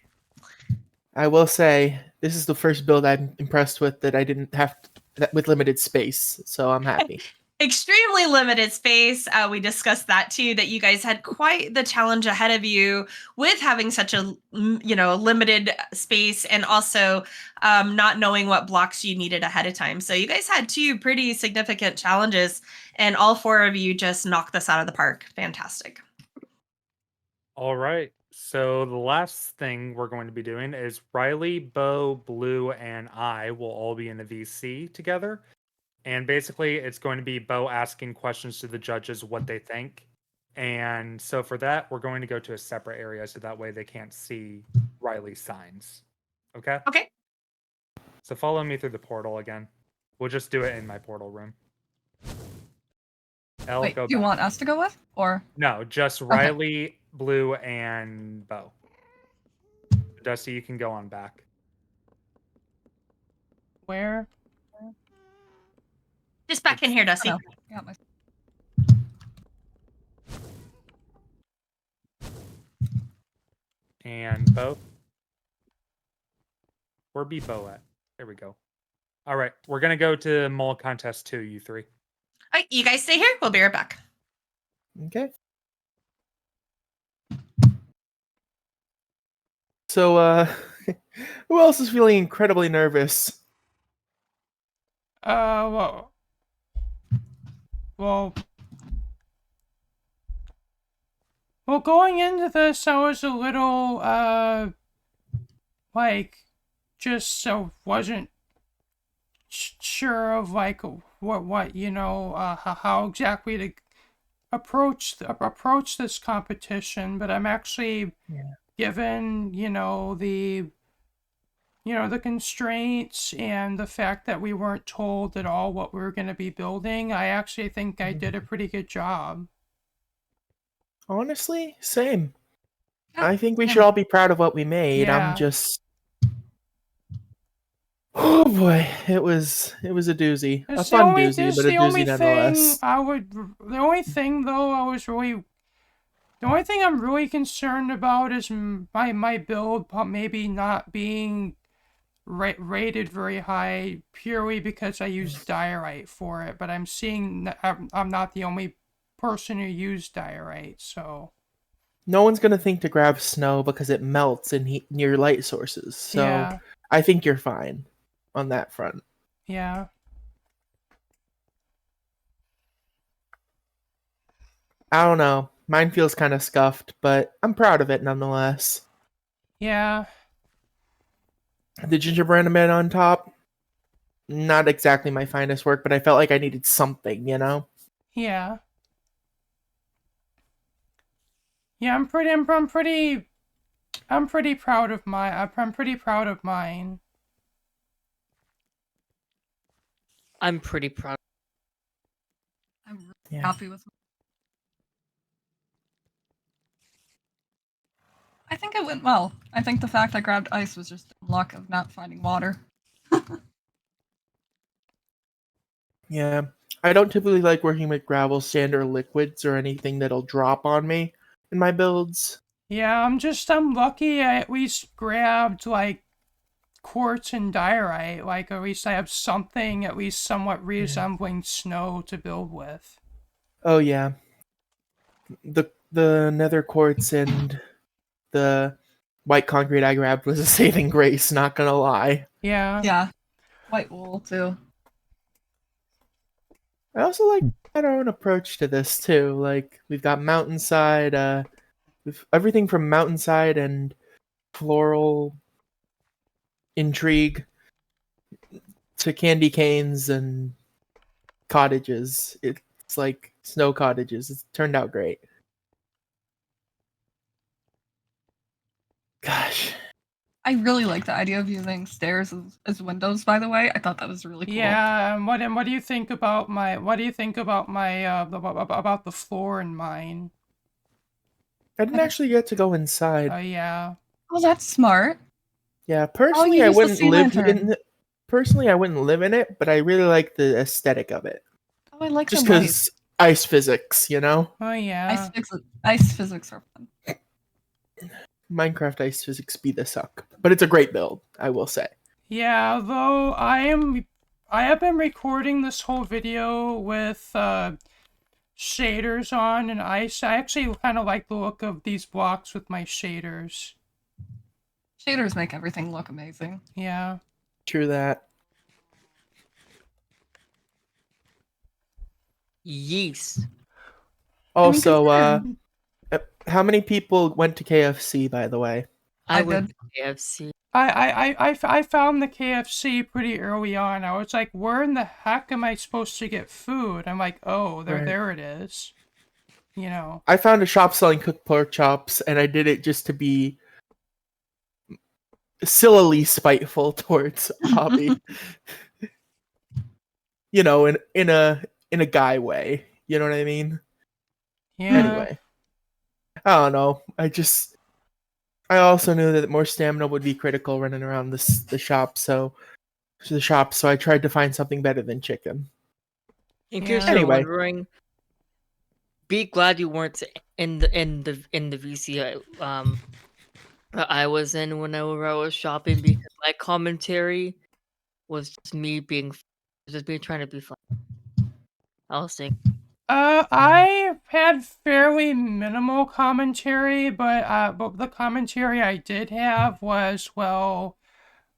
[SPEAKER 4] I will say this is the first build I'm impressed with that I didn't have with limited space. So I'm happy.
[SPEAKER 2] Extremely limited space. We discussed that too, that you guys had quite the challenge ahead of you with having such a limited space, and also not knowing what blocks you needed ahead of time. So you guys had two pretty significant challenges, and all four of you just knocked this out of the park. Fantastic.
[SPEAKER 3] All right. So the last thing we're going to be doing is Riley, Bo, Blue, and I will all be in a VC together. And basically, it's going to be Bo asking questions to the judges what they think. And so for that, we're going to go to a separate area so that way they can't see Riley's signs. Okay?
[SPEAKER 2] Okay.
[SPEAKER 3] So follow me through the portal again. We'll just do it in my portal room. Elle,
[SPEAKER 7] Wait,
[SPEAKER 3] go
[SPEAKER 7] do you
[SPEAKER 3] back.
[SPEAKER 7] want us to go with? Or
[SPEAKER 3] No, just Riley, Blue, and Bo. Dusty, you can go on back.
[SPEAKER 1] Where?
[SPEAKER 2] Just back in here, Dusty.
[SPEAKER 7] no. Yeah, my
[SPEAKER 3] And Bo. Where be Bo at? There we go. All right, we're gonna go to mole contest 2, you three.
[SPEAKER 2] All right, you guys stay here. We'll be right back.
[SPEAKER 4] Okay. So, who else is feeling incredibly nervous?
[SPEAKER 1] Well, well, well, going into this, I was a little, like, just so wasn't sure of, like, what, you know, how exactly to approach this competition, but I'm actually
[SPEAKER 4] Yeah.
[SPEAKER 1] given, the constraints and the fact that we weren't told at all what we were going to be building. I actually think I did a pretty good job.
[SPEAKER 4] Honestly, same.
[SPEAKER 7] Yeah,
[SPEAKER 4] I think we
[SPEAKER 7] same.
[SPEAKER 4] should all be proud of what we made.
[SPEAKER 1] Yeah.
[SPEAKER 4] I'm just. Oh boy, it was a doozy, a
[SPEAKER 1] It's
[SPEAKER 4] fun doozy, but a
[SPEAKER 1] the only
[SPEAKER 4] doozy nonetheless.
[SPEAKER 1] the only thing though the only thing I'm really concerned about is my build maybe not being rated very high purely because I used diorite for it, but I'm seeing that I'm not the only person who used diorite, so
[SPEAKER 4] No one's gonna think to grab snow because it melts near light sources. So
[SPEAKER 1] yeah,
[SPEAKER 4] I think you're fine on that front.
[SPEAKER 1] yeah.
[SPEAKER 4] I don't know. Mine feels kind of scuffed, but I'm proud of it nonetheless.
[SPEAKER 1] Yeah,
[SPEAKER 4] The gingerbread man on top, not exactly my finest work, but I felt like I needed something, you know?
[SPEAKER 1] yeah. Yeah, I'm pretty proud of I'm pretty proud of mine.
[SPEAKER 6] I'm pretty proud.
[SPEAKER 7] I'm really
[SPEAKER 4] Yeah.
[SPEAKER 7] happy with. I think it went well. I think the fact I grabbed ice was just luck of not finding water.
[SPEAKER 4] Yeah. I don't typically like working with gravel, sand, or liquids or anything that'll drop on me in my builds.
[SPEAKER 1] Yeah, I'm lucky I at least grabbed like quartz and diorite. Like at least I have something at least somewhat resembling snow to build with.
[SPEAKER 4] Oh yeah. The nether quartz and the white concrete I grabbed was a saving grace, not gonna lie.
[SPEAKER 1] Yeah.
[SPEAKER 7] Yeah, white wool too.
[SPEAKER 4] I also like our own approach to this too. Like we've got mountainside, everything from mountainside and floral intrigue to candy canes and cottages. It's like snow cottages. It's turned out great. Gosh.
[SPEAKER 7] I really like the idea of using stairs as windows. By the way, I thought that was really cool.
[SPEAKER 1] Yeah, and what do you think about my about the floor in mine?
[SPEAKER 4] I didn't actually get to go inside.
[SPEAKER 1] Yeah.
[SPEAKER 7] Oh, that's smart.
[SPEAKER 4] Yeah, personally
[SPEAKER 7] you
[SPEAKER 4] I
[SPEAKER 7] use the
[SPEAKER 4] wouldn't
[SPEAKER 7] sea
[SPEAKER 4] live
[SPEAKER 7] lantern.
[SPEAKER 4] in personally I wouldn't live in it, but I really like the aesthetic of it.
[SPEAKER 7] Oh, I like
[SPEAKER 4] Just
[SPEAKER 7] the lights.
[SPEAKER 4] because ice physics, you know?
[SPEAKER 1] Oh yeah.
[SPEAKER 7] Ice physics are fun.
[SPEAKER 4] Minecraft ice physics be the suck. But it's a great build, I will say.
[SPEAKER 1] Yeah, though I have been recording this whole video with shaders on and ice. I actually kind of like the look of these blocks with my shaders.
[SPEAKER 7] Shaders make everything look amazing.
[SPEAKER 1] Yeah.
[SPEAKER 4] True that.
[SPEAKER 6] Yeast.
[SPEAKER 4] Also,
[SPEAKER 7] considering-
[SPEAKER 4] how many people went to KFC, by the way?
[SPEAKER 7] I
[SPEAKER 6] I went
[SPEAKER 7] did.
[SPEAKER 6] to KFC.
[SPEAKER 1] I found the KFC pretty early on. I was like, where in the heck am I supposed to get food? I'm like, oh,
[SPEAKER 4] Right.
[SPEAKER 1] there it is. you know.
[SPEAKER 4] I found a shop selling cooked pork chops, and I did it just to be sillily spiteful towards Hobby. You know, in a guy way. You know what I mean?
[SPEAKER 1] Yeah.
[SPEAKER 4] Anyway, I don't know. I also knew that more stamina would be critical running around the shop, so I tried to find something better than chicken.
[SPEAKER 6] In case
[SPEAKER 1] Yeah.
[SPEAKER 6] you're
[SPEAKER 4] Anyway.
[SPEAKER 6] wondering, be glad you weren't in the VC that I was in whenever I was shopping, because my commentary was just me trying to be fun. I was saying,
[SPEAKER 1] I had fairly minimal commentary, but the commentary I did have was, well,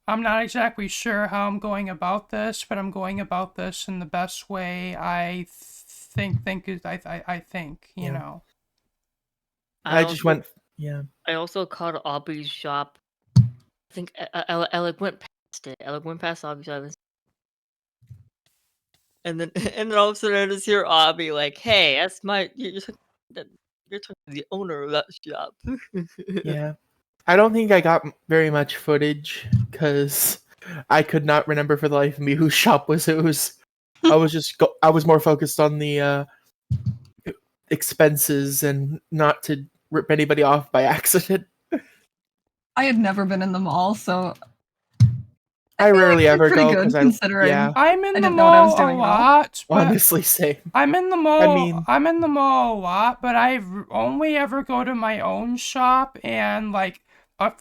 [SPEAKER 1] I'm not exactly sure how I'm going about this, but I'm going about this in the best way I think, you
[SPEAKER 4] Yeah.
[SPEAKER 1] know.
[SPEAKER 4] I just went, yeah.
[SPEAKER 6] I also called Aubrey's shop. I think I like went past it. I like went past Aubrey's shop, and then and then all of a sudden I just hear Aubrey like, "Hey, that's my you're talking to the owner of that shop."
[SPEAKER 4] Yeah. I don't think I got very much footage because I could not remember for the life of me whose shop was whose. I was more focused on the expenses and not to rip anybody off by accident.
[SPEAKER 7] I had never been in the mall, so
[SPEAKER 4] I
[SPEAKER 7] feel like
[SPEAKER 4] rarely
[SPEAKER 7] you're
[SPEAKER 4] ever
[SPEAKER 7] pretty
[SPEAKER 4] go
[SPEAKER 7] good
[SPEAKER 4] because
[SPEAKER 7] considering
[SPEAKER 1] I'm in
[SPEAKER 7] I
[SPEAKER 1] the
[SPEAKER 7] didn't know what I
[SPEAKER 1] mall
[SPEAKER 7] was
[SPEAKER 1] a
[SPEAKER 7] doing at all.
[SPEAKER 1] lot, but
[SPEAKER 4] honestly, same.
[SPEAKER 1] I'm in the mall.
[SPEAKER 4] I mean-
[SPEAKER 1] I'm in the mall a lot, but I only ever go to my own shop and like a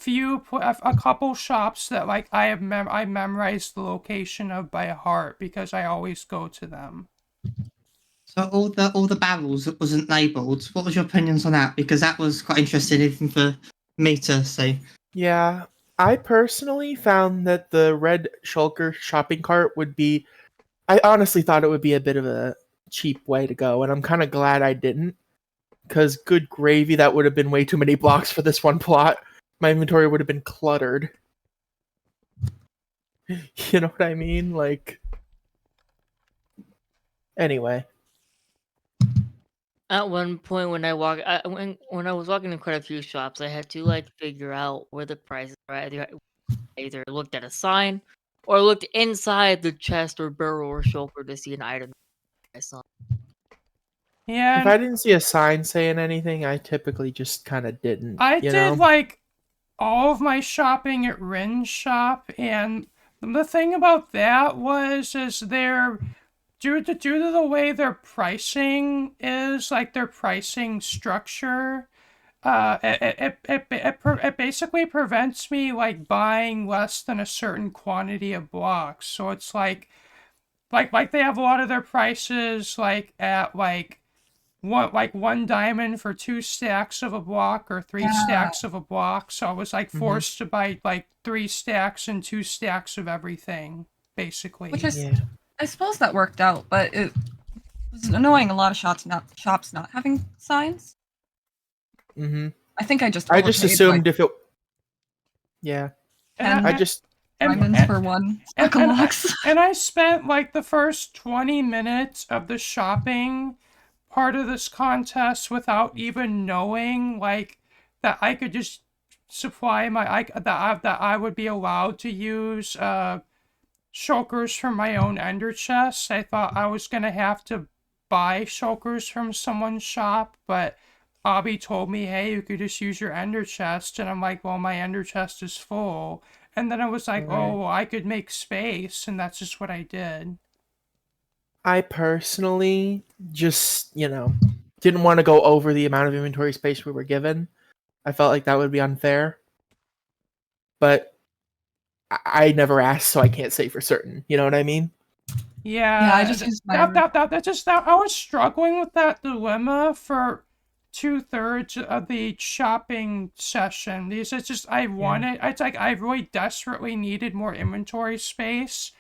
[SPEAKER 1] couple shops that like I memorized the location of by heart because I always go to them.
[SPEAKER 8] So all the barrels that wasn't labelled, what was your opinions on that? Because that was quite interesting even for me to say.
[SPEAKER 4] Yeah, I personally found that the red shulker shopping cart would be. I honestly thought it would be a bit of a cheap way to go, and I'm kind of glad I didn't. Because good gravy, that would have been way too many blocks for this one plot. My inventory would have been cluttered. You know what I mean? Like. Anyway.
[SPEAKER 6] At one point, when I was walking in quite a few shops, I had to like figure out where the prices were. I either looked at a sign or looked inside the chest or barrel or shoulder to see an item I saw.
[SPEAKER 1] Yeah,
[SPEAKER 4] If I didn't see a sign saying anything, I typically just kind of didn't.
[SPEAKER 1] I
[SPEAKER 4] you
[SPEAKER 1] did
[SPEAKER 4] know?
[SPEAKER 1] like all of my shopping at Rin's shop, and the thing about that is they're due to the way their pricing is, like their pricing structure. It basically prevents me like buying less than a certain quantity of blocks. So it's like they have a lot of their prices like at one diamond for 2 stacks of a block or three
[SPEAKER 7] Yeah.
[SPEAKER 1] stacks of a block. So I was like
[SPEAKER 4] Mhm.
[SPEAKER 1] forced to buy like 3 stacks and 2 stacks of everything, basically.
[SPEAKER 7] Which is,
[SPEAKER 4] Yeah.
[SPEAKER 7] I suppose that worked out, but it was annoying. A lot of shops not having signs.
[SPEAKER 4] Mm-hmm.
[SPEAKER 7] I think I just
[SPEAKER 4] I just
[SPEAKER 7] overpaid,
[SPEAKER 4] assumed
[SPEAKER 7] like,
[SPEAKER 4] if it. Yeah.
[SPEAKER 1] And
[SPEAKER 4] I just.
[SPEAKER 7] diamonds for one stack of blocks.
[SPEAKER 1] and I spent like the first 20 minutes of the shopping part of this contest without even knowing like that I could just supply that I would be allowed to use shulkers from my own ender chest. I thought I was gonna have to buy shulkers from someone's shop, but Abby told me, hey, you could just use your ender chest, and I'm like, well, my ender chest is full. And then I was like,
[SPEAKER 4] Right.
[SPEAKER 1] oh, well, I could make space, and that's just what I did.
[SPEAKER 4] I personally just, didn't want to go over the amount of inventory space we were given. I felt like that would be unfair. But I never asked, so I can't say for certain. You know what I mean?
[SPEAKER 1] Yeah,
[SPEAKER 7] I just used my
[SPEAKER 1] I was struggling with that dilemma for 2/3 of the shopping session. It's just it's like I really desperately needed more inventory space,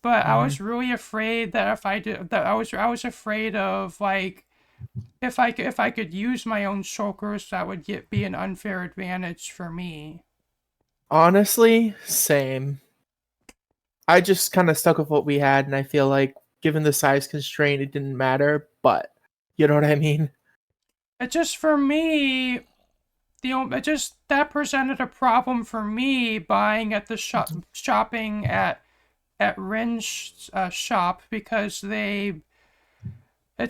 [SPEAKER 1] but I was really afraid that if I did that I was afraid of like if I could use my own shulkers, that would be an unfair advantage for me.
[SPEAKER 4] Honestly, same. I just kind of stuck with what we had, and I feel like, given the size constraint, it didn't matter. But you know what I mean?
[SPEAKER 1] it just for me, that presented a problem for me buying at the shopping at Rin's shop because it's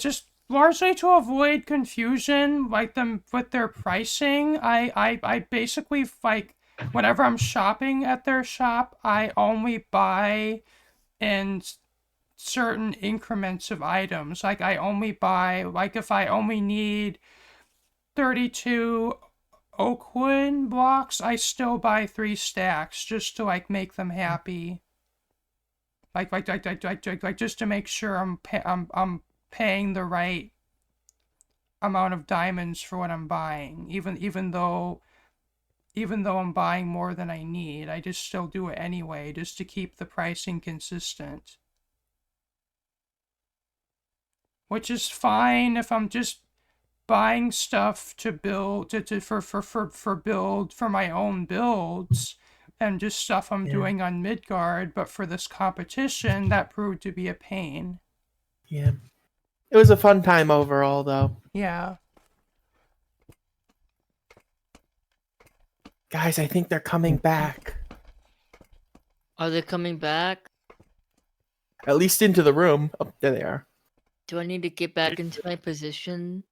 [SPEAKER 1] just largely to avoid confusion, like them with their pricing. I basically like whenever I'm shopping at their shop, I only buy in certain increments of items. Like I only buy like if I only need 32 oak wood blocks, I still buy 3 stacks just to like make them happy. Like just to make sure I'm paying the right amount of diamonds for what I'm buying, even though I'm buying more than I need. I just still do it anyway, just to keep the pricing consistent. Which is fine if I'm just buying stuff to build for my own builds and just stuff I'm doing on Midgard, but for this competition that proved to be a pain.
[SPEAKER 4] Yeah. It was a fun time overall, though.
[SPEAKER 1] Yeah.
[SPEAKER 4] Guys, I think they're coming back.
[SPEAKER 6] Are they coming back?
[SPEAKER 4] At least into the room. Oh, there they are.
[SPEAKER 6] Do I need to get back into my position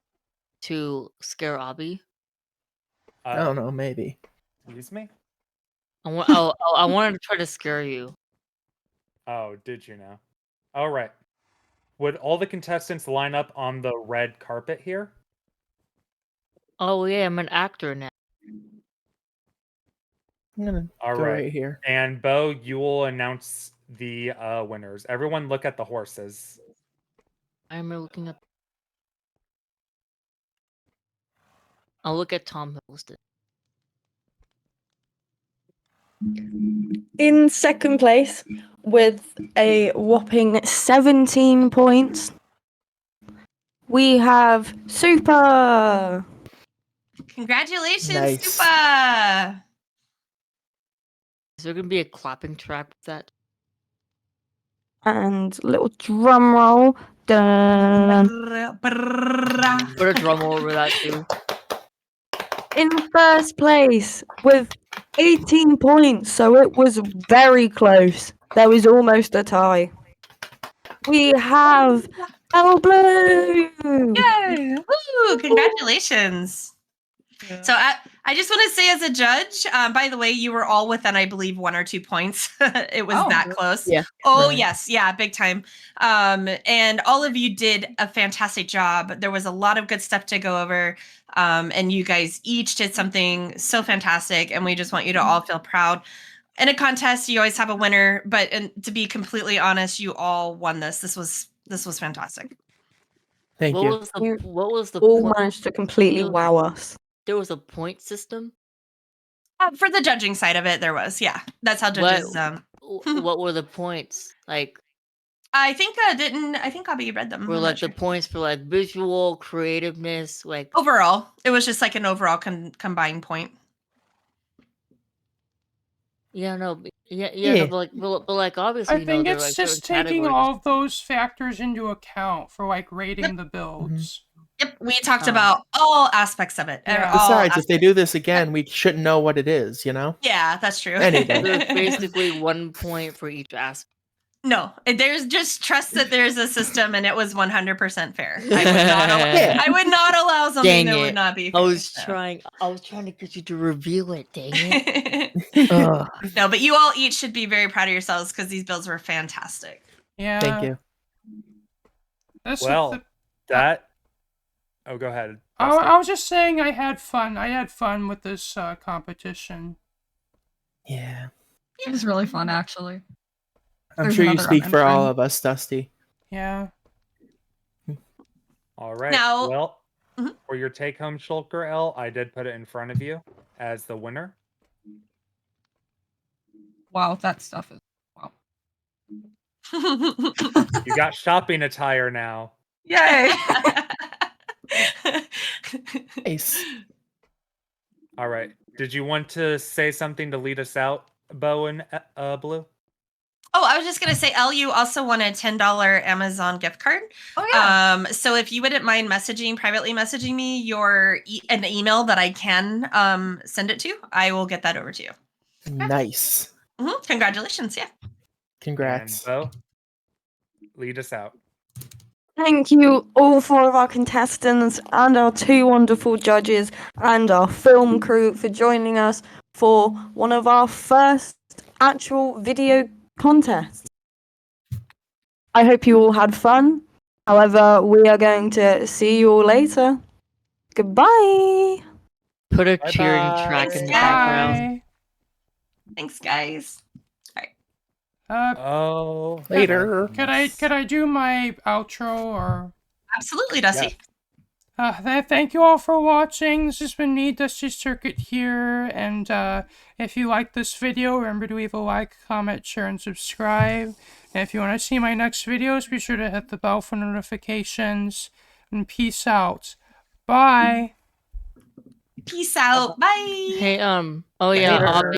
[SPEAKER 6] to scare Abby?
[SPEAKER 4] I don't know, maybe.
[SPEAKER 3] Excuse me?
[SPEAKER 6] I wanted to try to scare you.
[SPEAKER 3] Oh, did you now? All right. Would all the contestants line up on the red carpet here?
[SPEAKER 6] Oh yeah, I'm an actor now.
[SPEAKER 4] I'm gonna
[SPEAKER 3] All
[SPEAKER 4] go
[SPEAKER 3] right.
[SPEAKER 4] right here.
[SPEAKER 3] And Bo, you will announce the winners. Everyone look at the horses.
[SPEAKER 6] I'm looking at. I'll look at Tom Hiddleston.
[SPEAKER 5] In second place, with a whopping 17 points, we have Super.
[SPEAKER 2] Congratulations,
[SPEAKER 4] Nice.
[SPEAKER 2] Stupa!
[SPEAKER 6] Is there gonna be a clapping track with that?
[SPEAKER 5] And little drum roll. Dun.
[SPEAKER 6] Put a drum roll over that too.
[SPEAKER 5] In first place with 18 points, so it was very close. There was almost a tie. We have El Blue.
[SPEAKER 2] Yay! Woo! Congratulations. So I just want to say, as a judge, by the way, you were all within, I believe, 1 or 2 points. It was that close.
[SPEAKER 5] Yeah.
[SPEAKER 2] Oh,
[SPEAKER 4] Right.
[SPEAKER 2] yes. Yeah, big time. And all of you did a fantastic job. There was a lot of good stuff to go over. And you guys each did something so fantastic. And we just want you to all feel proud. In a contest, you always have a winner. But to be completely honest, you all won this. This was fantastic.
[SPEAKER 4] Thank
[SPEAKER 6] What
[SPEAKER 4] you.
[SPEAKER 6] was the
[SPEAKER 5] All
[SPEAKER 6] point?
[SPEAKER 5] managed to completely wow us.
[SPEAKER 6] There was a point system.
[SPEAKER 2] For the judging side of it, there was. Yeah, that's how judges.
[SPEAKER 6] What were the points? Like,
[SPEAKER 2] I think Abby read them.
[SPEAKER 6] were
[SPEAKER 2] I'm
[SPEAKER 6] like
[SPEAKER 2] not sure.
[SPEAKER 6] the points for like visual creativeness, like
[SPEAKER 2] Overall, it was just like an overall combined point.
[SPEAKER 6] yeah, no,
[SPEAKER 4] Yeah.
[SPEAKER 6] no, but like obviously,
[SPEAKER 1] I think
[SPEAKER 6] there are
[SPEAKER 1] it's
[SPEAKER 6] like
[SPEAKER 1] just
[SPEAKER 6] certain
[SPEAKER 1] taking
[SPEAKER 6] categories.
[SPEAKER 1] all of those factors into account for like rating the builds.
[SPEAKER 2] Yep, we talked
[SPEAKER 6] Oh.
[SPEAKER 2] about all aspects of it.
[SPEAKER 1] Yeah.
[SPEAKER 2] all
[SPEAKER 4] Besides, if they
[SPEAKER 2] aspects.
[SPEAKER 4] do this again, we shouldn't know what it is, you know?
[SPEAKER 2] Yeah, that's true.
[SPEAKER 4] Anyway.
[SPEAKER 6] There's basically 1 point for each aspect.
[SPEAKER 2] No, there's just trust that there's a system, and it was 100% fair. I would not allow something
[SPEAKER 6] Dang
[SPEAKER 2] that
[SPEAKER 6] it.
[SPEAKER 2] would not be
[SPEAKER 6] I
[SPEAKER 2] fair.
[SPEAKER 6] was trying to get you to reveal it. Dang it. Ugh.
[SPEAKER 2] No, but you all each should be very proud of yourselves because these builds were fantastic.
[SPEAKER 1] Yeah.
[SPEAKER 4] Thank you.
[SPEAKER 3] Well, that. Oh, go ahead.
[SPEAKER 1] I was just saying I had fun. I had fun with this competition.
[SPEAKER 4] Yeah.
[SPEAKER 7] It was really fun, actually.
[SPEAKER 4] I'm
[SPEAKER 7] There's
[SPEAKER 4] sure you
[SPEAKER 7] another
[SPEAKER 4] speak for all
[SPEAKER 7] entering.
[SPEAKER 4] of us, Dusty.
[SPEAKER 1] Yeah.
[SPEAKER 3] All right.
[SPEAKER 2] Now-
[SPEAKER 3] well,
[SPEAKER 2] Mhm.
[SPEAKER 3] for your take-home Shulker L, I did put it in front of you as the winner.
[SPEAKER 7] Wow, that stuff is wow.
[SPEAKER 3] You got shopping attire now.
[SPEAKER 7] Yay!
[SPEAKER 4] Nice.
[SPEAKER 3] All right. Did you want to say something to lead us out, Bo and Blue?
[SPEAKER 2] Oh, I was just gonna say, Elle, you also won a $10 Amazon gift card.
[SPEAKER 7] Oh yeah.
[SPEAKER 2] So if you wouldn't mind privately messaging me an email that I can send it to, I will get that over to you.
[SPEAKER 4] Nice.
[SPEAKER 2] Congratulations! Yeah.
[SPEAKER 4] Congrats.
[SPEAKER 3] And Bo, lead us out.
[SPEAKER 5] Thank you, all 4 of our contestants, and our 2 wonderful judges, and our film crew for joining us for one of our first actual video contests. I hope you all had fun. However, we are going to see you all later. Goodbye.
[SPEAKER 6] Put a
[SPEAKER 3] Bye-bye.
[SPEAKER 6] cheering track in the
[SPEAKER 2] Thanks, guys.
[SPEAKER 6] background.
[SPEAKER 1] Bye.
[SPEAKER 2] Thanks, guys.
[SPEAKER 3] Oh,
[SPEAKER 4] Later.
[SPEAKER 1] Could I do my outro or?
[SPEAKER 2] Absolutely, Dusty.
[SPEAKER 1] Thank you all for watching. This has been me, Dusty Circuit here, and if you like this video, remember to leave a like, comment, share, and subscribe. And if you want to see my next videos, be sure to hit the bell for notifications. And peace out. Bye.
[SPEAKER 2] Peace out. Bye.
[SPEAKER 6] Hey, oh yeah,
[SPEAKER 4] Later.
[SPEAKER 6] I'll be